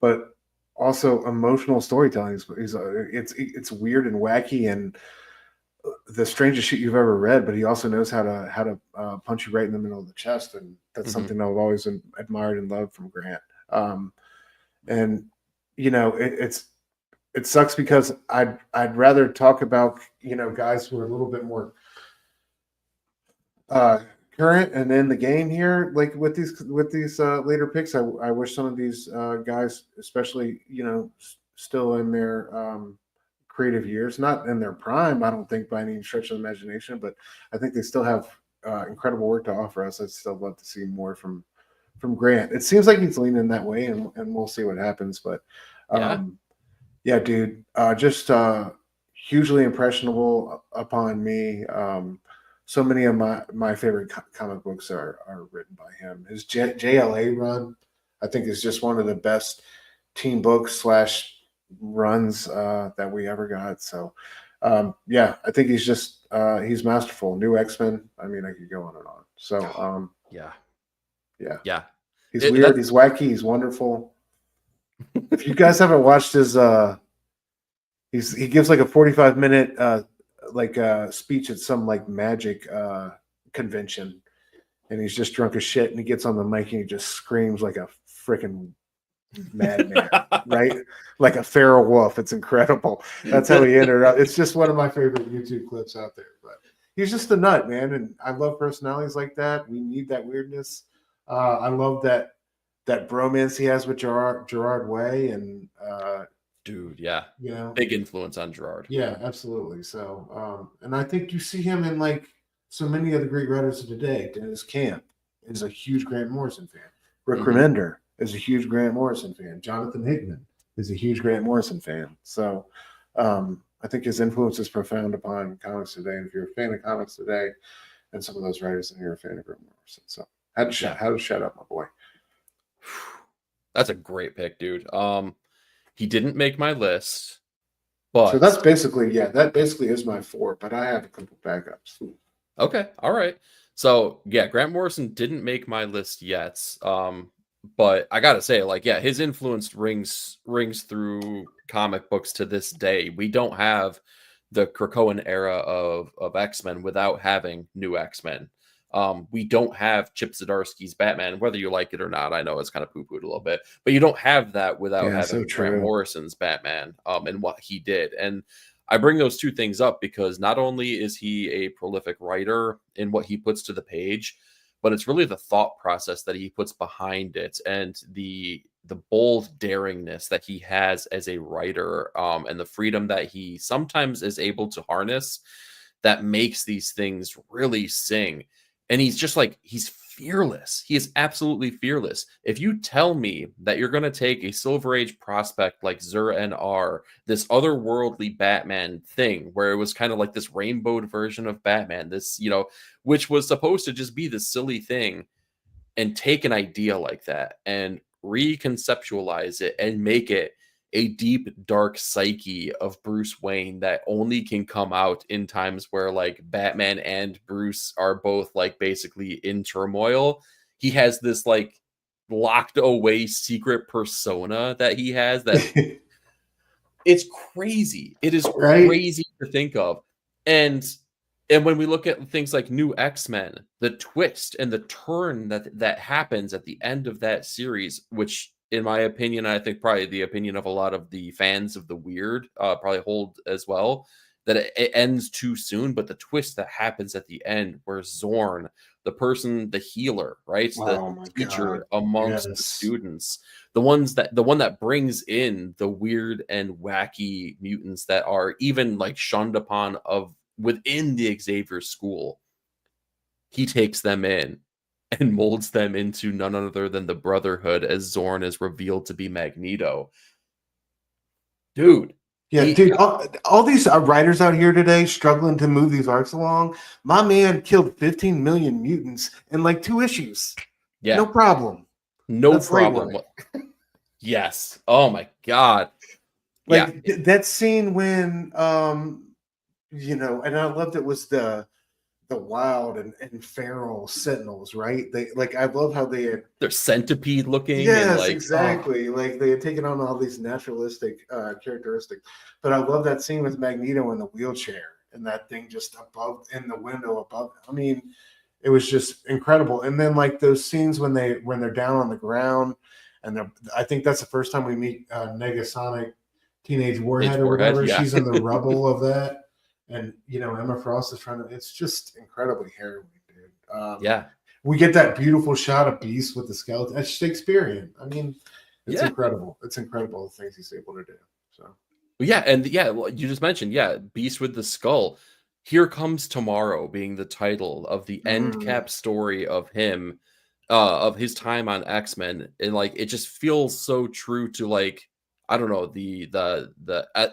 but also emotional storytelling. It's weird and wacky and the strangest shit you've ever read. But he also knows how to punch you right in the middle of the chest, and that's something I've always admired and loved from Grant. And it sucks because I'd rather talk about guys who are a little bit more current and in the game here, like with these later picks. I wish some of these guys, especially still in their creative years, not in their prime, I don't think by any stretch of the imagination, but I think they still have incredible work to offer us. I'd still love to see more from Grant. It seems like he's leaning that way, and we'll see what happens. But yeah, dude, just hugely impressionable upon me. So many of my favorite comic books are written by him. His JLA run, I think, is just one of the best team books / runs that we ever got. So, yeah, I think he's masterful. New X-Men. I mean, I could go on and on. So, yeah. He's weird. He's wacky. He's wonderful. If you guys haven't watched his, he gives like a 45-minute speech at some like magic convention, and he's just drunk as shit, and he gets on the mic and he just screams like a freaking madman, right? Like a feral wolf. It's incredible. That's how he ended up. It's just one of my favorite YouTube clips out there. But he's just a nut, man, and I love personalities like that. We need that weirdness. I love that bromance he has with Gerard Way, and dude, yeah, big influence on Gerard. Yeah, absolutely. So, and I think you see him in like so many of the great writers of today. Dennis Camp is a huge Grant Morrison fan. Rick Remender is a huge Grant Morrison fan. Jonathan Hickman is a huge Grant Morrison fan. So, I think his influence is profound upon comics today. And if you're a fan of comics today and some of those writers, then you're a fan of Grant Morrison. So, how to shut up, my boy. That's a great pick, dude. He didn't make my list, but so that's basically is my 4. But I have a couple backups. Okay, all right. So yeah, Grant Morrison didn't make my list yet. But I gotta say, his influence rings through comic books to this day. We don't have the Krakoan era of X-Men without having new X-Men. We don't have Chip Zdarsky's Batman, whether you like it or not. I know it's kind of poo-pooed a little bit, but you don't have that without having Grant Morrison's Batman and what he did. And I bring those two things up because not only is he a prolific writer in what he puts to the page, but it's really the thought process that he puts behind it and the bold daringness that he has as a writer, and the freedom that he sometimes is able to harness that makes these things really sing. And he's just he's fearless. He is absolutely fearless. If you tell me that you're going to take a Silver Age prospect like Zur-En-Arrh, this otherworldly Batman thing, where it was kind of like this rainbowed version of Batman, this, you know, which was supposed to just be this silly thing, and take an idea like that and reconceptualize it and make it a deep, dark psyche of Bruce Wayne that only can come out in times where like Batman and Bruce are both like basically in turmoil. He has this like locked away secret persona that he has that it's crazy. It is Right? crazy to think of. And when we look at things like New X-Men, the twist and the turn that happens at the end of that series, which in my opinion, I think probably the opinion of a lot of the fans of the weird probably hold as well, that it ends too soon. But the twist that happens at the end, where Zorn, the person, the healer, right, Oh the my teacher God. amongst the Yes. students, the one that brings in the weird and wacky mutants that are even like shunned upon of within the Xavier school, he takes them in and molds them into none other than the Brotherhood, as Zorn is revealed to be Magneto. Dude. Yeah, dude, all these writers out here today struggling to move these arcs along. My man killed 15 million mutants in like 2 issues. Yeah. No problem. No That's problem. Yes. Oh my God. Like yeah. that scene when you know, and I loved it was the wild and feral sentinels, right? They like I love how they had they're centipede looking. Yes, and like exactly. Like they had taken on all these naturalistic characteristics. But I love that scene with Magneto in the wheelchair and that thing just above in the window above. I mean, it was just incredible. And then like those scenes when they're down on the ground and I think that's the first time we meet Negasonic Teenage Warhead or whatever. Yeah. She's in the rubble of that. And you know, Emma Frost is trying to it's just incredibly harrowing, dude. Yeah. We get that beautiful shot of Beast with the skeleton. It's Shakespearean. I mean, it's incredible. It's incredible the things he's able to do. So yeah, and yeah, well, you just mentioned, Beast with the Skull. Here Comes Tomorrow being the title of the end cap story of him, of his time on X-Men. And like it just feels so true to like, I don't know, the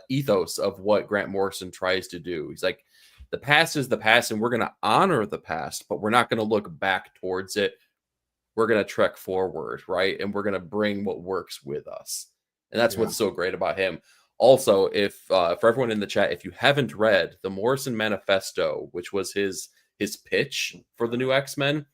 ethos of what Grant Morrison tries to do. He's like, the past is the past, and we're going to honor the past, but we're not going to look back towards it. We're going to trek forward, right? And we're going to bring what works with us. And that's what's so great about him. Also, if for everyone in the chat, if you haven't read the Morrison Manifesto, which was his pitch for the new X-Men,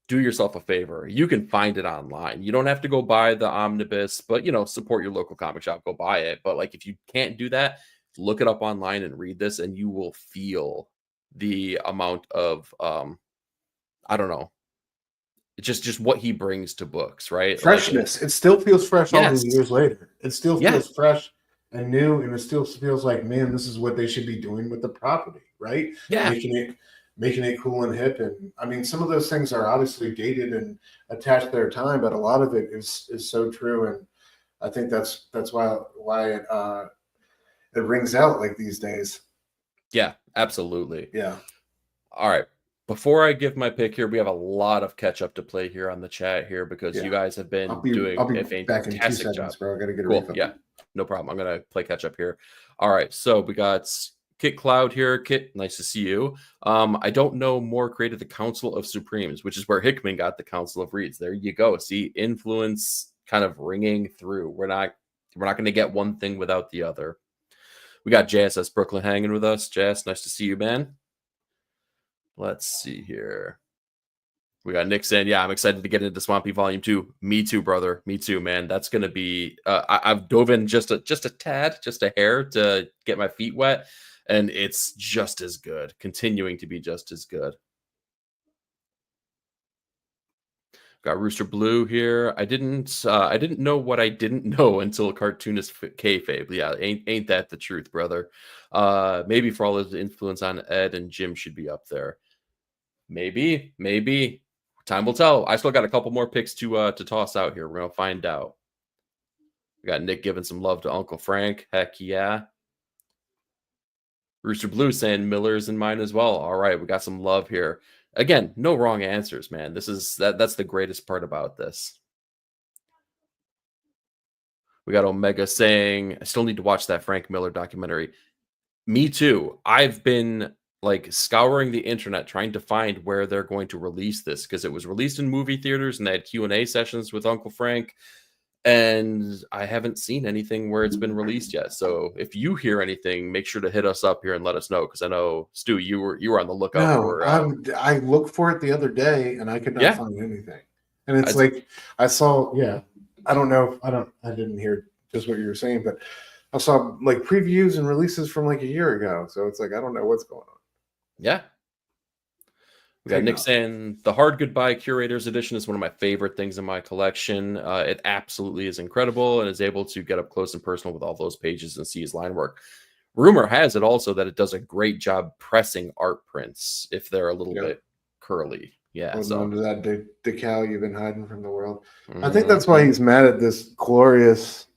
do yourself a favor. You can find it online. You don't have to go buy the omnibus, but you know, support your local comic shop, go buy it. But like if you can't do that, look it up online and read this, and you will feel the amount of I don't know, just what he brings to books, right? freshness. Like, it still feels fresh all these years later. It still feels fresh and new, and it still feels like, man, this is what they should be doing with the property, right? Yeah. Making it cool and hip. And I mean, some of those things are obviously dated and attached to their time, but a lot of it is so true. And I think that's why it rings out like these days. Yeah, absolutely. Yeah. All right. Before I give my pick here, we have a lot of catch up to play here on the chat here because you guys have been doing a fantastic job. Bro. I gotta get a cool. Yeah, no problem. I'm gonna play catch up here. All right. So we got Kit Cloud here. Kit, nice to see you. I don't know more created the Council of Supremes, which is where Hickman got the Council of Reeds. There you go. See, influence kind of ringing through. We're not going to get one thing without the other. We got JSS Brooklyn hanging with us. JS, nice to see you, man. Let's see here. We got Nick saying, yeah, I'm excited to get into Swampy Volume 2. Me too, brother. Me too, man. That's going to be... I've dove in just a tad, just a hair to get my feet wet, and it's just as good. Continuing to be just as good. Got Rooster Blue here. I didn't know what I didn't know until cartoonist kayfabe. Yeah, ain't that the truth, brother? Maybe for all his influence on Ed and Jim should be up there. Maybe. Time will tell. I still got a couple more picks to toss out here. We're gonna find out. We got Nick giving some love to Uncle Frank. Heck yeah. Rooster Blue saying Miller's in mine as well. All right, we got some love here. Again, no wrong answers, man. That's the greatest part about this. We got Omega saying, I still need to watch that Frank Miller documentary. Me too. I've been like scouring the internet trying to find where they're going to release this, because it was released in movie theaters and they had Q&A sessions with Uncle Frank, and I haven't seen anything where it's been released yet. So if you hear anything, make sure to hit us up here and let us know, because I know, Stu, you were on the lookout No, for I looked for it the other day and I could not find anything. And it's like I saw, I don't know, I didn't hear just what you were saying, but I saw like previews and releases from like a year ago. So it's like I don't know what's going on. Yeah. We got Nick saying the Hard Goodbye Curators Edition is one of my favorite things in my collection. It absolutely is incredible and is able to get up close and personal with all those pages and see his line work. Rumor has it also that it does a great job pressing art prints if they're a little bit curly. Yeah. So under that decal you've been hiding from the world. I think that's why he's mad at this glorious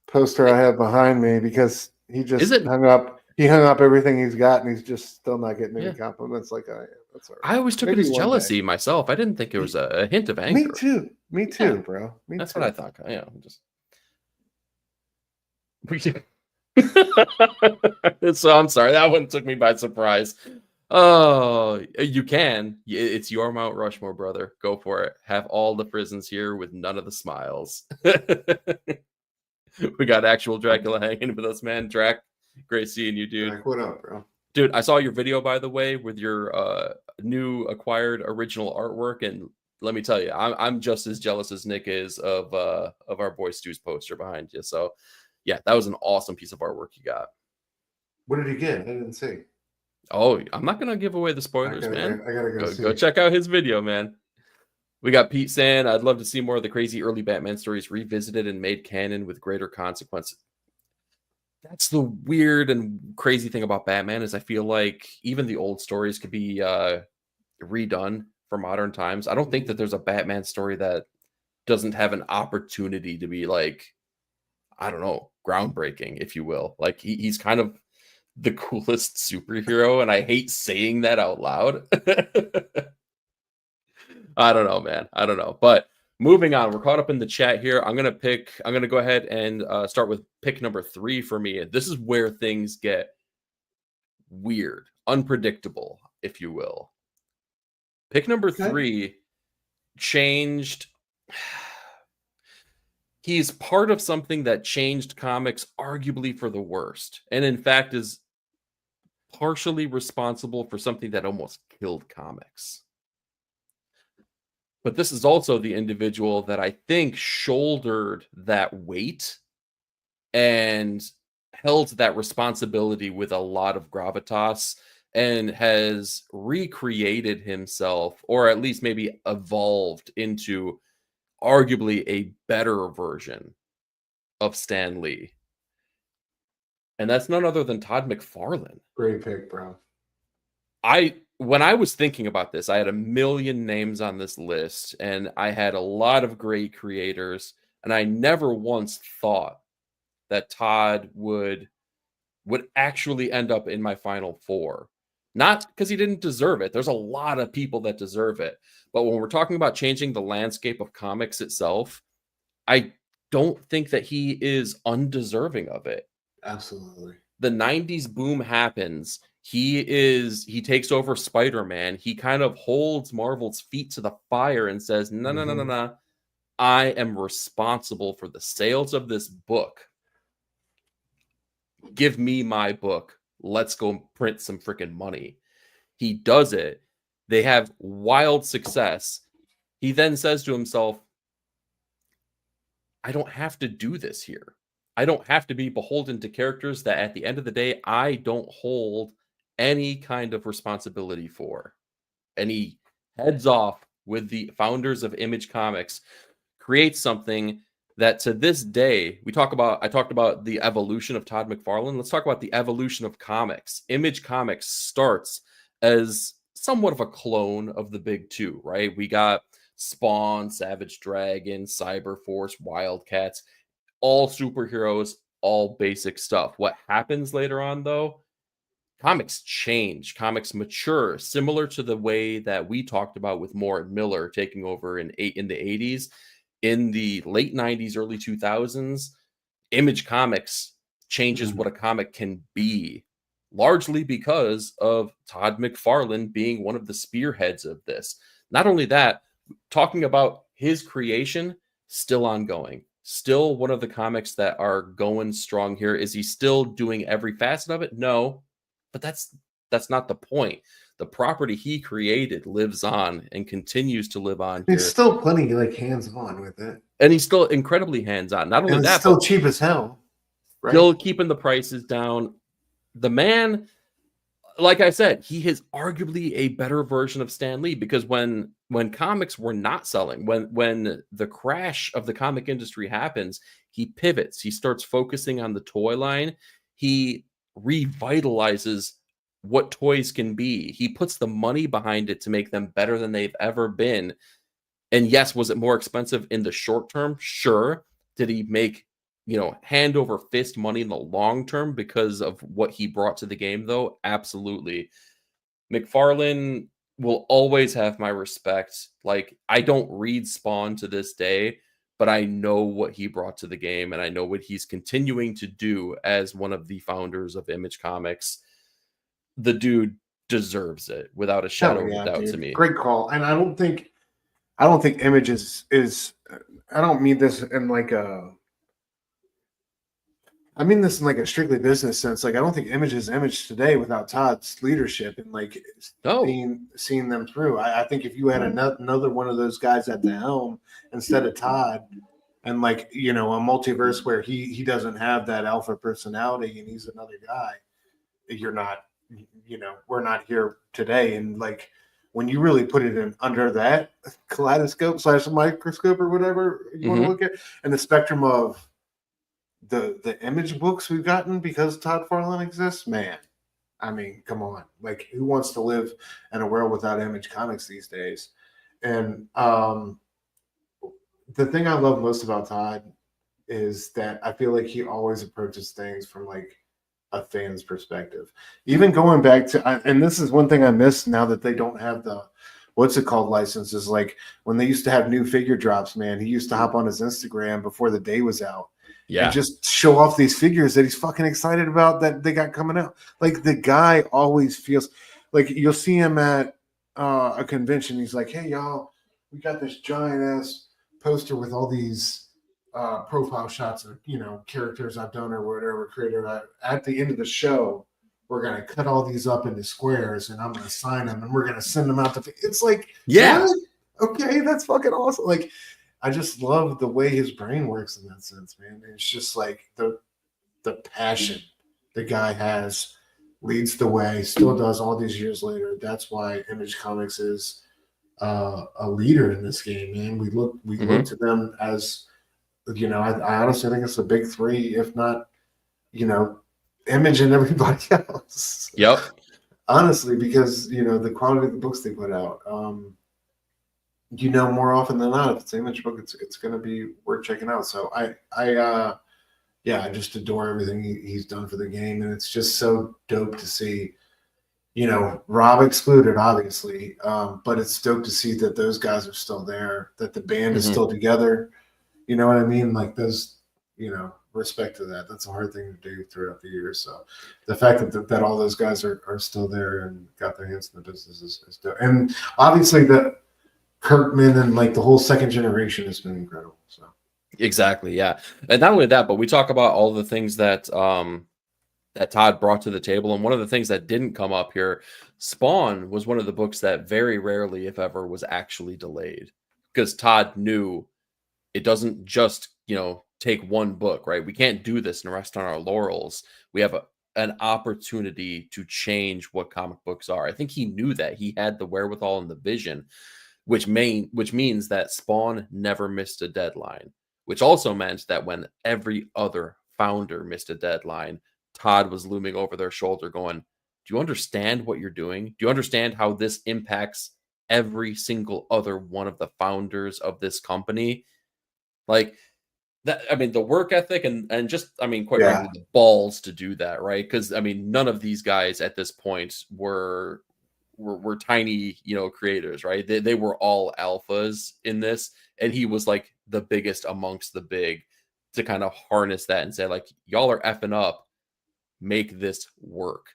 poster I have behind me, because he just hung up everything he's got and he's just still not getting any compliments like I am. That's all right. I always took it as jealousy myself. I didn't think it was a hint of anger. Me too, bro. That's what I thought. Yeah, so I'm sorry, that one took me by surprise. Oh, you can. It's your Mount Rushmore, brother. Go for it. Have all the prisons here with none of the smiles. We got actual Dracula hanging with us, man. Drac, great seeing you, dude. Drac, what up, bro? Dude, I saw your video, by the way, with your new acquired original artwork, and let me tell you, I'm just as jealous as Nick is of our boy Stu's poster behind you. So, yeah, that was an awesome piece of artwork you got. What did he get? I didn't see. Oh, I'm not gonna give away the spoilers, man. I gotta go check out his video, man. We got Pete saying, I'd love to see more of the crazy early Batman stories revisited and made canon with greater consequence. That's the weird and crazy thing about Batman, is I feel like even the old stories could be redone for modern times. I don't think that there's a Batman story that doesn't have an opportunity to be like, I don't know, groundbreaking, if you will. Like he's kind of the coolest superhero, and I hate saying that out loud. I don't know, man. I don't know. But moving on, we're caught up in the chat here. I'm going to go ahead and start with pick number 3 for me. This is where things get weird, unpredictable, if you will. Pick number 3 changed. He's part of something that changed comics arguably for the worst. And in fact is partially responsible for something that almost killed comics. But this is also the individual that I think shouldered that weight and held that responsibility with a lot of gravitas, and has recreated himself, or at least maybe evolved into arguably a better version of Stan Lee. And that's none other than Todd McFarlane. Great pick, bro. When I was thinking about this, I had a million names on this list, and I had a lot of great creators, and I never once thought that Todd would actually end up in my final 4. Not because he didn't deserve it. There's a lot of people that deserve it. But when we're talking about changing the landscape of comics itself, I don't think that he is undeserving of it. Absolutely. The 90s boom happens. He takes over Spider-Man. He kind of holds Marvel's feet to the fire and says, no. I am responsible for the sales of this book. Give me my book. Let's go print some freaking money. He does it. They have wild success. He then says to himself, I don't have to do this here. I don't have to be beholden to characters that at the end of the day, I don't hold any kind of responsibility for. And he heads off with the founders of Image Comics, creates something that to this day, I talked about the evolution of Todd McFarlane. Let's talk about the evolution of comics. Image Comics starts as somewhat of a clone of the big two, right? We got Spawn, Savage Dragon, Cyberforce, Wildcats, all superheroes, all basic stuff. What happens later on, though, comics change, comics mature, similar to the way that we talked about with Moore and Miller taking over in the 80s. In the late 90s, early 2000s, Image Comics changes what a comic can be, largely because of Todd McFarlane being one of the spearheads of this. Not only that, talking about his creation, still ongoing, still one of the comics that are going strong here. Is he still doing every facet of it? No, but that's not the point. The property he created lives on and continues to live on here. It's still plenty like hands-on with it. And he's still incredibly hands-on. Not only and it's that, still but cheap as hell. Right? Still keeping the prices down. The man, like I said, he is arguably a better version of Stan Lee, because when comics were not selling, when the crash of the comic industry happens, he pivots. He starts focusing on the toy line. He revitalizes what toys can be. He puts the money behind it to make them better than they've ever been. And yes, was it more expensive in the short term? Sure. Did he make, hand over fist money in the long term because of what he brought to the game, though? Absolutely. McFarlane will always have my respect. Like, I don't read Spawn to this day, but I know what he brought to the game, and I know what he's continuing to do as one of the founders of Image Comics. The dude deserves it without a shadow of a doubt, to me. Great call. And I don't think Image is I don't mean this in like a strictly business sense. Like, I don't think Image is Image today without Todd's leadership and seeing them through. I think if you had another one of those guys at the helm instead of Todd, and a multiverse where he doesn't have that alpha personality and he's another guy, we're not here today. And when you really put it in under that kaleidoscope / microscope or whatever you want to look at, and the spectrum of the Image books we've gotten because Todd McFarlane exists, man, I mean, come on. Like, who wants to live in a world without Image Comics these days? And the thing I love most about Todd is that I feel like he always approaches things from a fan's perspective. Even going back to, and this is one thing I miss now that they don't have the, what's it called, licenses. Like, when they used to have new figure drops, man, he used to hop on his Instagram before the day was out. Yeah. And just show off these figures that he's fucking excited about that they got coming out. Like, the guy always feels like, you'll see him at a convention. He's like, hey, y'all, we got this giant ass poster with all these profile shots of, characters I've done or whatever created. At the end of the show, we're going to cut all these up into squares and I'm going to sign them and we're going to send them out to, it's like, yeah, okay, that's fucking awesome. Like, I just love the way his brain works in that sense, man. It's just like the passion the guy has leads the way, still does all these years later. That's why Image Comics is a leader in this game, man. We look to them as, I honestly think it's the big three, if not, Image and everybody else. Yep. Honestly, because, the quality of the books they put out, more often than not, if it's an Image book, it's going to be worth checking out. So I just adore everything he's done for the game. And it's just so dope to see, Rob excluded, obviously, but it's dope to see that those guys are still there, that the band is still together. You know what I mean? Like, those, respect to that. That's a hard thing to do throughout the years. So the fact that all those guys are still there and got their hands in the business is dope. And obviously the Kirkman and the whole second generation has been incredible. So exactly, yeah. And not only that, but we talk about all the things that that Todd brought to the table. And one of the things that didn't come up here, Spawn was one of the books that very rarely, if ever, was actually delayed, because Todd knew it doesn't just, take one book, right? We can't do this and rest on our laurels. We have an opportunity to change what comic books are. I think he knew that. He had the wherewithal and the vision, which means that Spawn never missed a deadline, which also meant that when every other founder missed a deadline, Todd was looming over their shoulder going, do you understand what you're doing? Do you understand how this impacts every single other one of the founders of this company? Like, that, I mean, the work ethic and just, I mean, quite Yeah. frankly, the balls to do that, right? Because I mean, none of these guys at this point were tiny, you know, creators, right? They were all alphas in this, and he was like the biggest amongst the big to kind of harness that and say, like, y'all are effing up, make this work.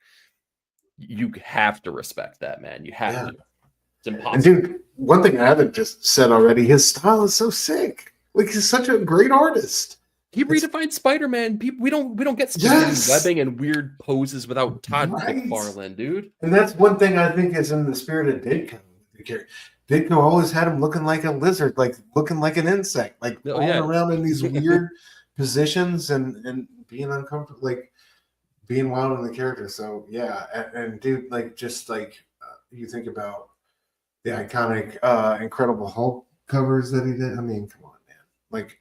You have to respect that, man. You have to. It's impossible. And dude, one thing I haven't just said already, his style is so sick. Like, he's such a great artist. He redefined Spider-Man. People, we don't get spaghetti webbing and weird poses without Todd McFarlane, dude. And that's one thing I think is in the spirit of Ditko. Ditko always had him looking like a lizard, like looking like an insect, like rolling around in these weird positions and being uncomfortable, like being wild in the character. So yeah, and dude, like just like you think about the iconic Incredible Hulk covers that he did. I mean, come on, man. Like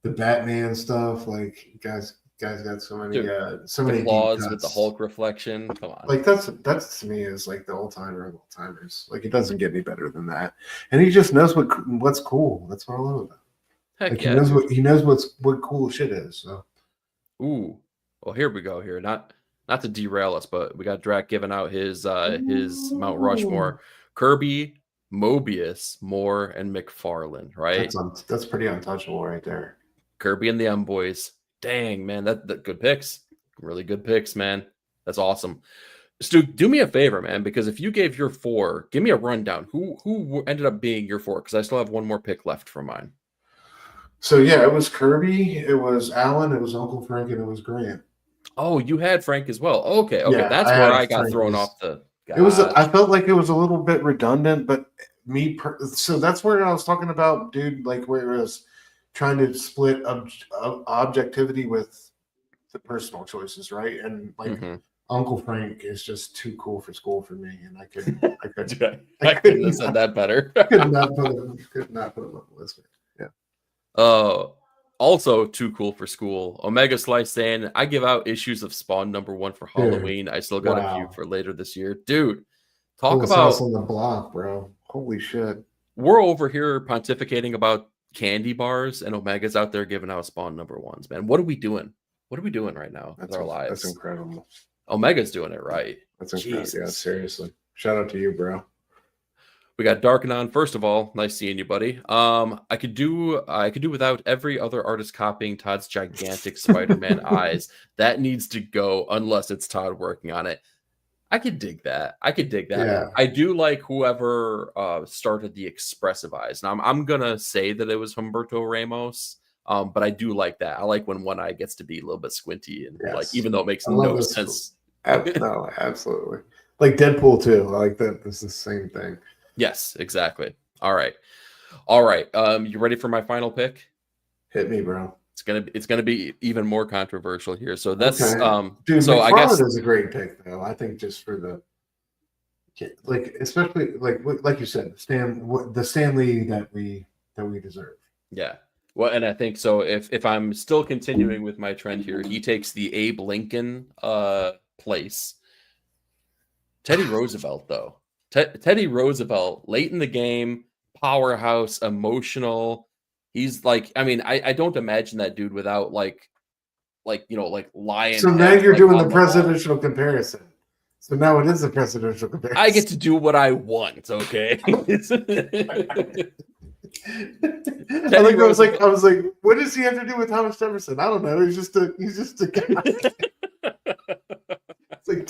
the Batman stuff, like guys got so many so many claws with the Hulk reflection. Come on. Like that's to me is like the all-timer of all-timers. Like it doesn't get any better than that. And he just knows what's cool. That's what I love about him. Heck like yeah, he knows what cool shit is. So ooh. Well, here we go here. Not to derail us, but we got Drac giving out his Mount Rushmore. Kirby, Mobius, Moore, and McFarlane, right? That's pretty untouchable right there. Kirby and the M Boys. Dang, man, that good picks. Really good picks, man. That's awesome. Stu, do me a favor, man, because if you gave your 4, give me a rundown. Who ended up being your 4? Because I still have one more pick left for mine. So yeah, it was Kirby, it was Alan, it was Uncle Frank, and it was Grant. Oh, you had Frank as well. Okay, that's where I got thrown off the. It was. I felt like it was a little bit redundant, but so that's where I was talking about, dude. Like where it was trying to split objectivity with the personal choices, right? And like Uncle Frank is just too cool for school for me, and I couldn't have said that better. could not put him on the list. Yeah. Also too cool for school. Omega Slice saying, I give out issues of Spawn #1 for Halloween. I still got a few for later this year. Dude, talk about on the block, bro. Holy shit. We're over here pontificating about candy bars, and Omega's out there giving out Spawn #1s, man. What are we doing? What are we doing right now with our lives? That's incredible. Omega's doing it right. That's incredible. Yeah, seriously. Shout out to you, bro. We got Darkanon. First of all, nice seeing you, buddy. I could do without every other artist copying Todd's gigantic Spider-Man eyes. That needs to go unless it's Todd working on it. I could dig that. Yeah. I do like whoever started the expressive eyes. Now I'm gonna say that it was Humberto Ramos. But I do like that. I like when one eye gets to be a little bit squinty and like, even though it makes no sense. No, absolutely. Like Deadpool too. I like that. It's the same thing. Yes, exactly. All right. You ready for my final pick? Hit me, bro. It's gonna be even more controversial here. So that's dude. So I guess is a great pick though. I think just for the especially like you said, the Stan Lee that we deserve. Yeah. Well, and I think so. If I'm still continuing with my trend here, he takes the Abe Lincoln place. Teddy Roosevelt, though. Teddy Roosevelt, late in the game, powerhouse, emotional. He's like, I mean, I don't imagine that dude without like lying. So now you're doing the presidential comparison. So now it is a presidential comparison. I get to do what I want. Okay. I was like, what does he have to do with Thomas Jefferson? I don't know. He's just a guy. It's like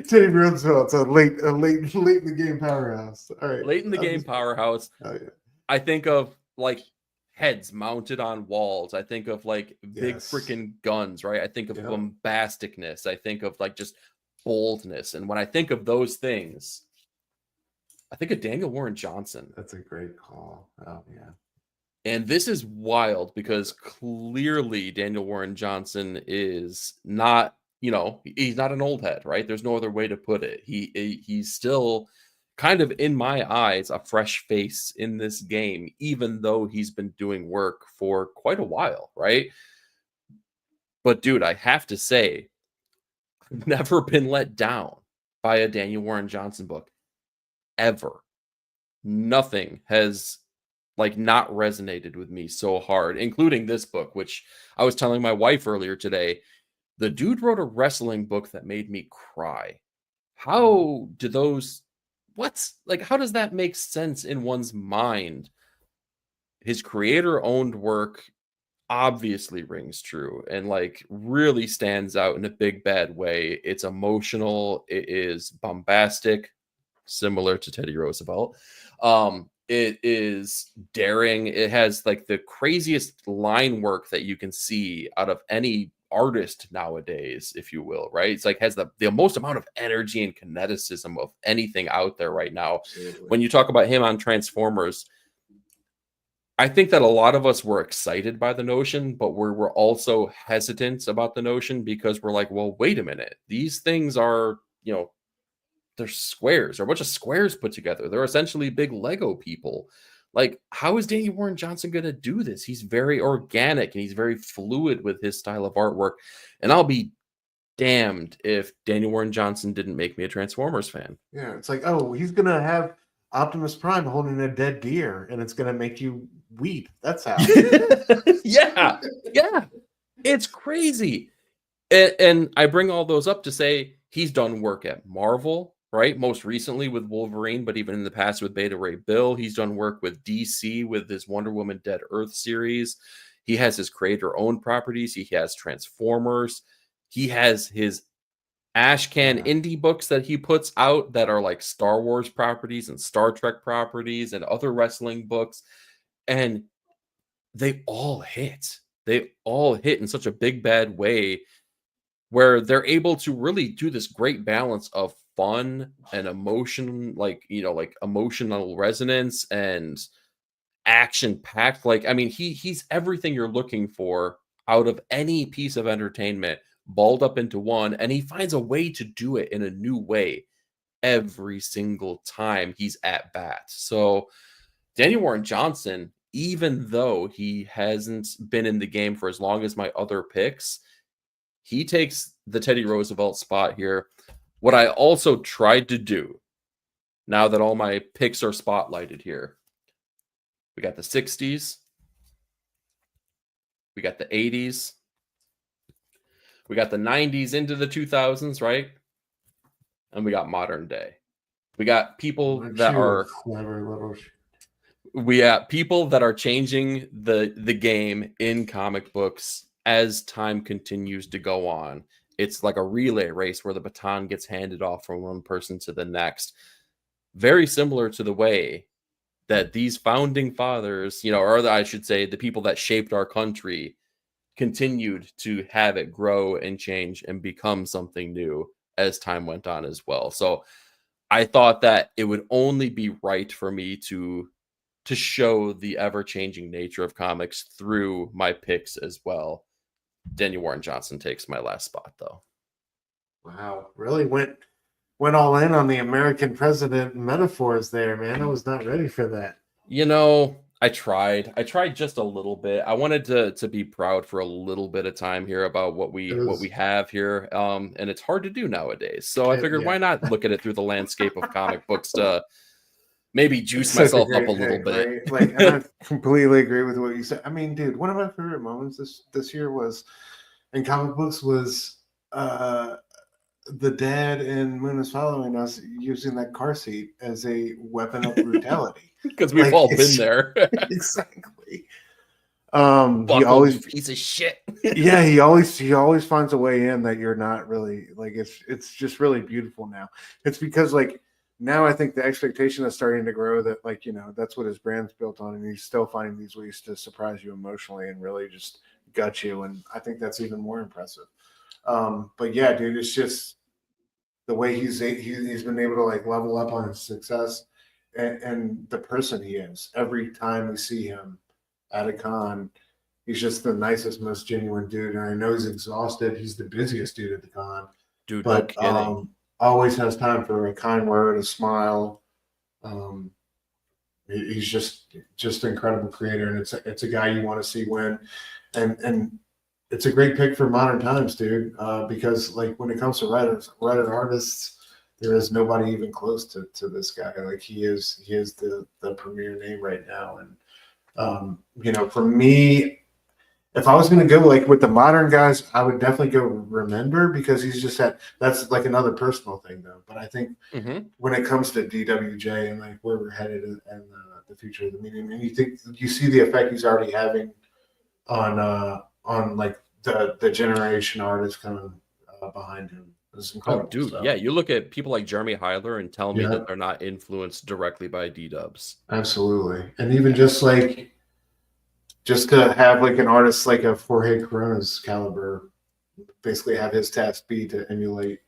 Teddy Roosevelt's a late in the game powerhouse. All right, late in the game powerhouse. Oh yeah. I think of like heads mounted on walls. I think of like big freaking guns, right? I think of bombasticness. I think of like just boldness. And when I think of those things, I think of Daniel Warren Johnson. That's a great call. Oh yeah. And this is wild because clearly Daniel Warren Johnson is not, he's not an old head, right? There's no other way to put it. He's still kind of, in my eyes, a fresh face in this game, even though he's been doing work for quite a while, right? But dude, I have to say, I've never been let down by a Daniel Warren Johnson book. Ever. Nothing has like not resonated with me so hard, including this book, which I was telling my wife earlier today. The dude wrote a wrestling book that made me cry. How do those what's like how does that make sense in one's mind? His creator owned work obviously rings true and like really stands out in a big bad way. It's emotional, it is bombastic, similar to Teddy Roosevelt. It is daring. It has like the craziest line work that you can see out of any artist nowadays, if you will, right? It's like has the most amount of energy and kineticism of anything out there right now. Absolutely. When you talk about him on Transformers, I think that a lot of us were excited by the notion, but we're also hesitant about the notion because we're like, well, wait a minute. These things are, they're squares. They're a bunch of squares put together. They're essentially big Lego people. Like, how is Danny Warren Johnson going to do this? He's very organic and he's very fluid with his style of artwork. And I'll be damned if Danny Warren Johnson didn't make me a Transformers fan. Yeah, it's like, oh, he's gonna have Optimus Prime holding a dead deer, and it's gonna make you weep. That's how. yeah, it's crazy. And I bring all those up to say he's done work at Marvel, right? Most recently with Wolverine, but even in the past with Beta Ray Bill. He's done work with DC with his Wonder Woman Dead Earth series. He has his creator-owned properties. He has Transformers. He has his Ashcan indie books that he puts out that are like Star Wars properties and Star Trek properties and other wrestling books. And they all hit. They all hit in such a big, bad way where they're able to really do this great balance of fun and emotion, like emotional resonance and action packed. Like, I mean, he's everything you're looking for out of any piece of entertainment balled up into one, and he finds a way to do it in a new way every single time he's at bat. So Danny Warren Johnson, even though he hasn't been in the game for as long as my other picks, he takes the Teddy Roosevelt spot here. What I also tried to do, now that all my picks are spotlighted here, we got the 60s, we got the 80s, we got the 90s into the 2000s, right? And we got modern day. We got people that are clever little. We have people that are changing the game in comic books as time continues to go on. It's like a relay race where the baton gets handed off from one person to the next. Very similar to the way that these founding fathers, or I should say the people that shaped our country, continued to have it grow and change and become something new as time went on as well. So I thought that it would only be right for me to show the ever-changing nature of comics through my picks as well. Danny Warren Johnson takes my last spot, though. Wow, really went all in on the American president metaphors there, man. I was not ready for that. I tried just a little bit. I wanted to be proud for a little bit of time here about what we have here. And it's hard to do nowadays. So I figured, why not look at it through the landscape of comic books to maybe juice myself up a little bit. Right? Like, and I completely agree with what you said. I mean, dude, one of my favorite moments this year was in comic books was the dad in Moon is Following Us using that car seat as a weapon of brutality. Because we've all been there. Exactly. He always piece of shit. Yeah, he always finds a way in that you're not really like it's just really beautiful now. It's because like now I think the expectation is starting to grow that like, that's what his brand's built on, and he's still finding these ways to surprise you emotionally and really just gut you. And I think that's even more impressive. But yeah, dude, it's just the way he's been able to like level up on his success and the person he is. Every time we see him at a con, he's just the nicest, most genuine dude. And I know he's exhausted. He's the busiest dude at the con. Dude, but no kidding. Always has time for a kind word, a smile. He's just an incredible creator, and it's a guy you want to see win. And it's a great pick for modern times, dude. Because like when it comes to writing artists, there is nobody even close to this guy. Like he is the premier name right now. And You know, for me, if I was going to go like with the modern guys, I would definitely go Remember, because he's just that's like another personal thing though. But I think when it comes to DWJ and like where we're headed and the future of the medium, and you see the effect he's already having on like the generation artists coming behind him. It's incredible. Oh, dude, yeah. You look at people like Jeremy Heiler and tell me that they're not influenced directly by D-dubs. Absolutely. And even just to have like an artist like a Jorge Corona's caliber, basically have his task be to emulate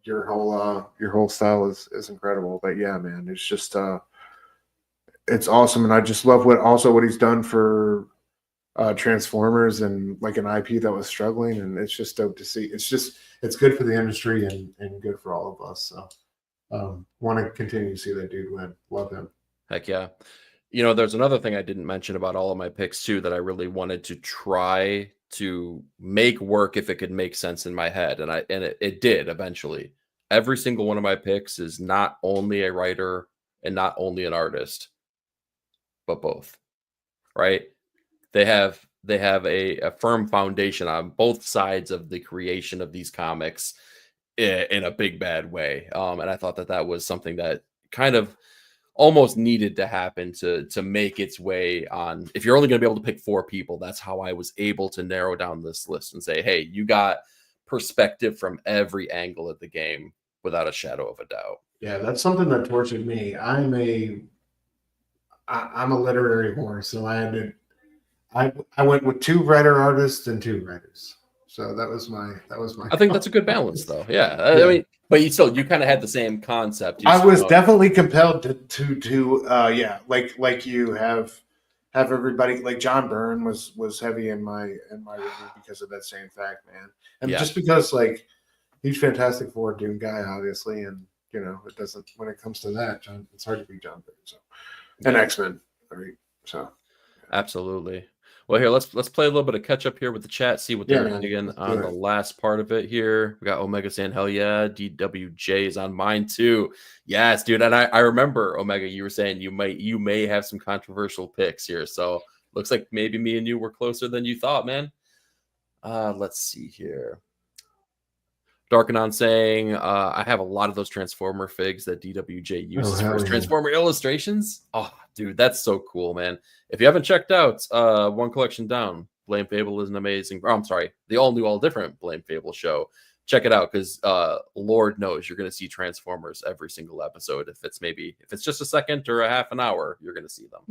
your whole style is incredible. But yeah, man, it's just it's awesome. And I just love what he's done for Transformers and like an IP that was struggling, and it's just dope to see. It's good for the industry and good for all of us. So want to continue to see that dude win. Love him. Heck yeah. You know, there's another thing I didn't mention about all of my picks too that I really wanted to try to make work if it could make sense in my head, and it did eventually. Every single one of my picks is not only a writer and not only an artist, but both. Right? They have a firm foundation on both sides of the creation of these comics in a big bad way. And I thought that was something that kind of almost needed to happen to make its way on. If you're only going to be able to pick 4 people, that's how I was able to narrow down this list and say, hey, you got perspective from every angle of the game without a shadow of a doubt. Yeah, that's something that tortured me. I'm a literary whore, so I went with 2 writer artists and 2 writers. So that was my. I think that's a good balance, though. Yeah. I mean, but you kind of had the same concept. I was definitely compelled to like you have everybody, like John Byrne was heavy in my review because of that same fact, man. And just because like he's Fantastic Four Doom guy, obviously, and you know it doesn't when it comes to that, it's hard to beat John Byrne. So and X-Men, right? So absolutely. Well, here let's play a little bit of catch up here with the chat. See what they're thinking on the last part of it here. We got Omega saying, "Hell yeah, DWJ is on mine too." Yes, dude. And I remember Omega, you were saying you may have some controversial picks here. So looks like maybe me and you were closer than you thought, man. Let's see here. Darkanon saying, I have a lot of those Transformer figs that DWJ uses for his Transformer illustrations. Oh, dude, that's so cool, man. If you haven't checked out One Collection Down, Blame Fable is an amazing, I'm sorry, the all new, all different Blame Fable show. Check it out because Lord knows you're going to see Transformers every single episode. If it's just a second or a half an hour, you're going to see them.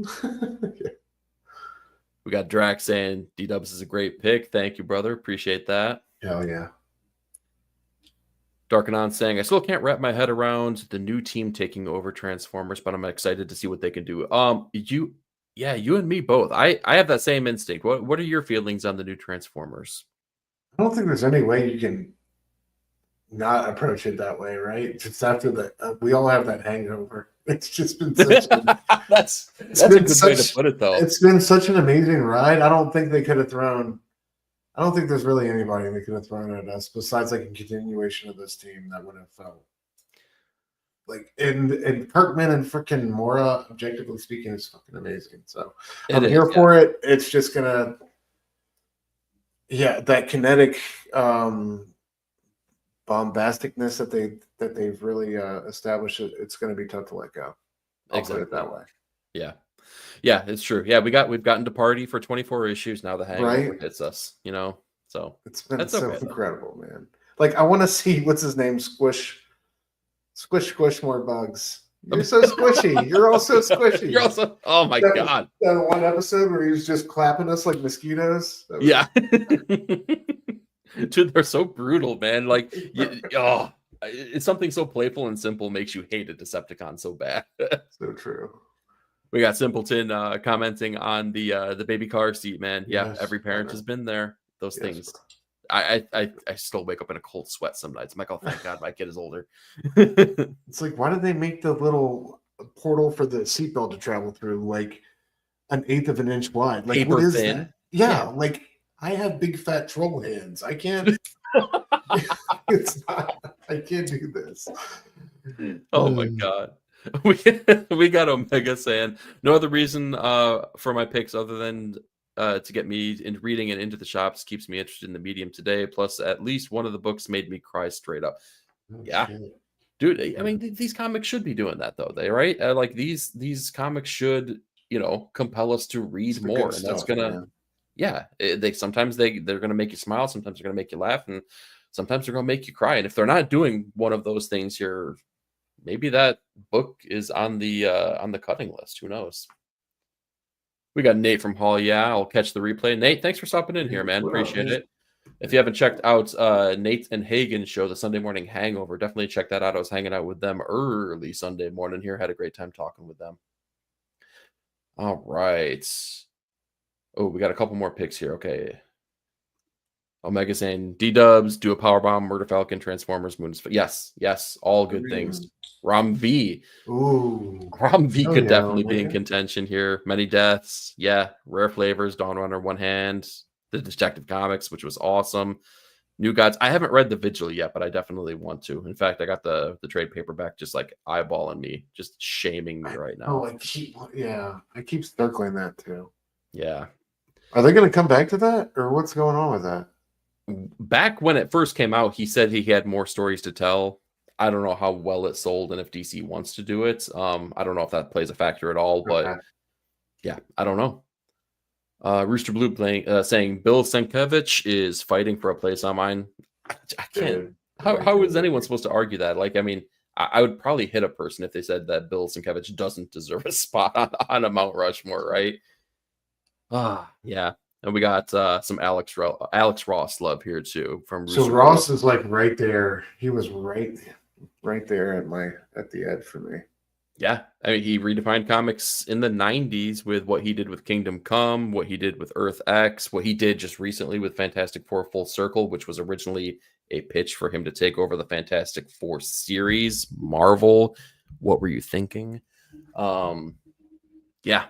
Yeah. We got Drax saying, D-Dubs is a great pick. Thank you, brother. Appreciate that. Hell yeah. Darkanon saying, I still can't wrap my head around the new team taking over Transformers, but I'm excited to see what they can do. You and me both. I have that same instinct. What are your feelings on the new Transformers? I don't think there's any way you can not approach it that way, right? Just after we all have that hangover. It's just been such that's a good way to put it, though. It's been such an amazing ride. I don't think there's really anybody they could have thrown at us besides like a continuation of this team that would have felt like and Kirkman and freaking Mora, objectively speaking, is fucking amazing. So I'm here for it. It's just gonna that kinetic bombasticness that they've really established. It's gonna be tough to let go. I'll put it that way. Yeah, it's true. Yeah, we've gotten to party for 24 issues. Now the hangover hits us, you know. So it's been so incredible, man. Like I want to see what's his name, squish more bugs. You're so squishy. You're all so squishy. You're also God. That one episode where he was just clapping us like mosquitoes. Yeah. Dude, they're so brutal, man. Like it's something so playful and simple makes you hate a Decepticon so bad. So true. We got Simpleton commenting on the baby car seat, man. Yeah, every parent has been there. Those things. I still wake up in a cold sweat some nights. I'm like, oh, thank God my kid is older. It's like, why did they make the little portal for the seatbelt to travel through like 1/8 of an inch wide? Like, paper what is thin. That? Yeah, like I have big fat troll hands. I can't. I can't do this. Oh my God. we got Omega saying no other reason for my picks other than to get me in reading and into the shops keeps me interested in the medium today. Plus, at least one of the books made me cry straight up. Oh, Yeah, shit. dude. I mean, these comics should be doing that though. They right? Like these comics should compel us to read It's the more, good and that's stuff, gonna man. they sometimes they're gonna make you smile, sometimes they're gonna make you laugh, and sometimes they're gonna make you cry. And if they're not doing one of those things here, maybe that book is on the cutting list. Who knows? We got Nate from Hall. Yeah, I'll catch the replay. Nate, thanks for stopping in here, man. What up, Appreciate man? it. If you haven't checked out Nate and Hagen's show, the Sunday Morning Hangover, definitely check that out. I was hanging out with them early Sunday morning here. Had a great time talking with them. All right. Oh, we got a couple more picks here. Okay. Omega saying D-Dubs, do a Powerbomb, Murder Falcon, Transformers, Moon. Yes, all good things. Rom V. Ooh. Rom V Oh, could yeah, definitely be in Omega. contention here. Many Deaths. Yeah. Rare Flavors, Dawn Runner, One Hand. The Detective Comics, which was awesome. New Gods. I haven't read The Vigil yet, but I definitely want to. In fact, I got the trade paperback just like eyeballing me, just shaming me right now. Oh, I keep circling that too. Yeah. Are they going to come back to that, or what's going on with that? Back when it first came out, he said he had more stories to tell. I don't know how well it sold and if DC wants to do it. I don't know if that plays a factor at all, but yeah, I don't know. Rooster Blue saying Bill Sienkiewicz is fighting for a place on mine. I can't. Dude, How is anyone supposed to argue that? Like, I mean, I would probably hit a person if they said that Bill Sienkiewicz doesn't deserve a spot on a Mount Rushmore, right? Yeah. And we got some Alex Ross love here too from Rooster So Ross is like right there. He was right there at the edge for me. Yeah, I mean, he redefined comics in the 90s with what he did with Kingdom Come, what he did with Earth X, what he did just recently with Fantastic Four Full Circle, which was originally a pitch for him to take over the Fantastic Four series. Marvel, what were you thinking? Yeah,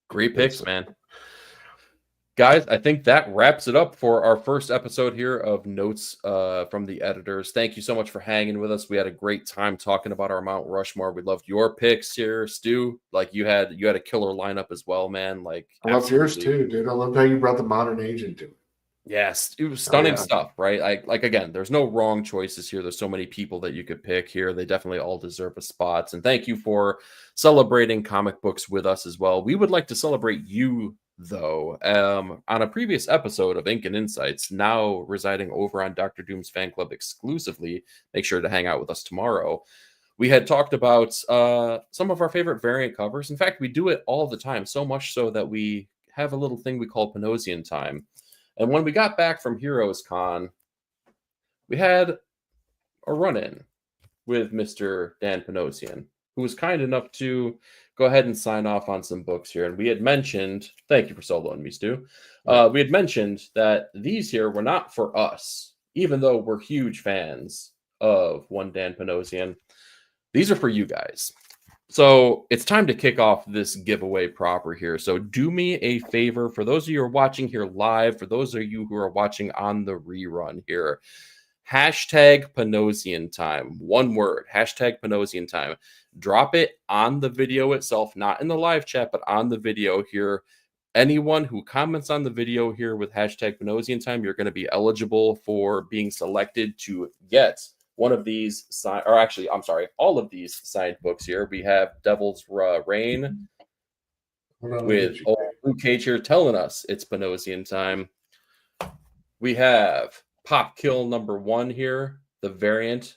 great picks, man. Guys, I think that wraps it up for our first episode here of Notes from the Editors. Thank you so much for hanging with us. We had a great time talking about our Mount Rushmore. We loved your picks here, Stu. Like you had a killer lineup as well, man. Like I love yours too, dude. I loved how you brought the modern age into it. Yes, it was stunning stuff, right? Like again, there's no wrong choices here. There's so many people that you could pick here. They definitely all deserve a spot. And thank you for celebrating comic books with us as well. We would like to celebrate you though. On a previous episode of Ink and Insights, now residing over on Dr. Doom's fan club exclusively, make sure to hang out with us tomorrow. We had talked about some of our favorite variant covers. In fact, we do it all the time, so much so that we have a little thing we call Panosian time. And when we got back from Heroes Con, we had a run-in with Mr. Dan Panosian, who was kind enough to go ahead and sign off on some books here. And we had mentioned, thank you for soloing me, Stu. We had mentioned that these here were not for us, even though we're huge fans of one Dan Panosian. These are for you guys. So it's time to kick off this giveaway proper here. So do me a favor, for those of you who are watching here live, for those of you who are watching on the rerun here, hashtag Panosian time. One word, hashtag Panosian time. Drop it on the video itself, not in the live chat, but on the video here. Anyone who comments on the video here with hashtag Panosian time, you're going to be eligible for being selected to get one of these all of these signed books here. We have Devil's Reign with old Luke Cage here telling us it's Panosian time. We have Pop Kill #1 here, the variant.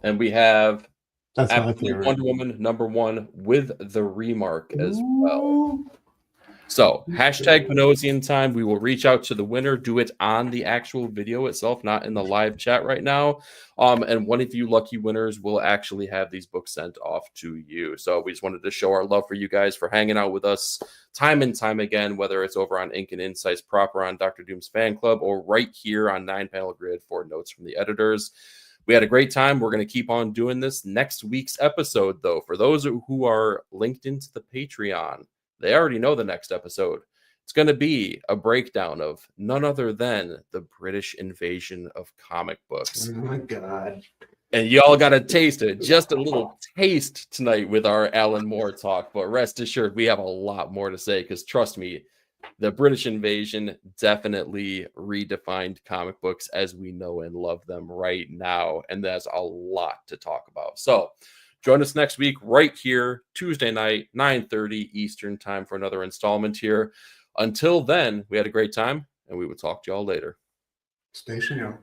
And we have Wonder Woman #1 with the remark as well. So, hashtag Panosian time. We will reach out to the winner, do it on the actual video itself, not in the live chat right now. And one of you lucky winners will actually have these books sent off to you. So we just wanted to show our love for you guys for hanging out with us time and time again, whether it's over on Ink and Insights proper on Dr. Doom's fan club or right here on 9-Panel Grid for Notes from the Editors. We had a great time. We're going to keep on doing this. Next week's episode, though, for those who are linked into the Patreon, they already know the next episode. It's going to be a breakdown of none other than the British invasion of comic books. Oh my God. And y'all got to taste it, just a little taste tonight with our Alan Moore talk. But rest assured, we have a lot more to say because trust me, the British invasion definitely redefined comic books as we know and love them right now. And there's a lot to talk about. So join us next week right here, Tuesday night, 9:30 Eastern time for another installment here. Until then, we had a great time and we will talk to y'all later. Station, y'all.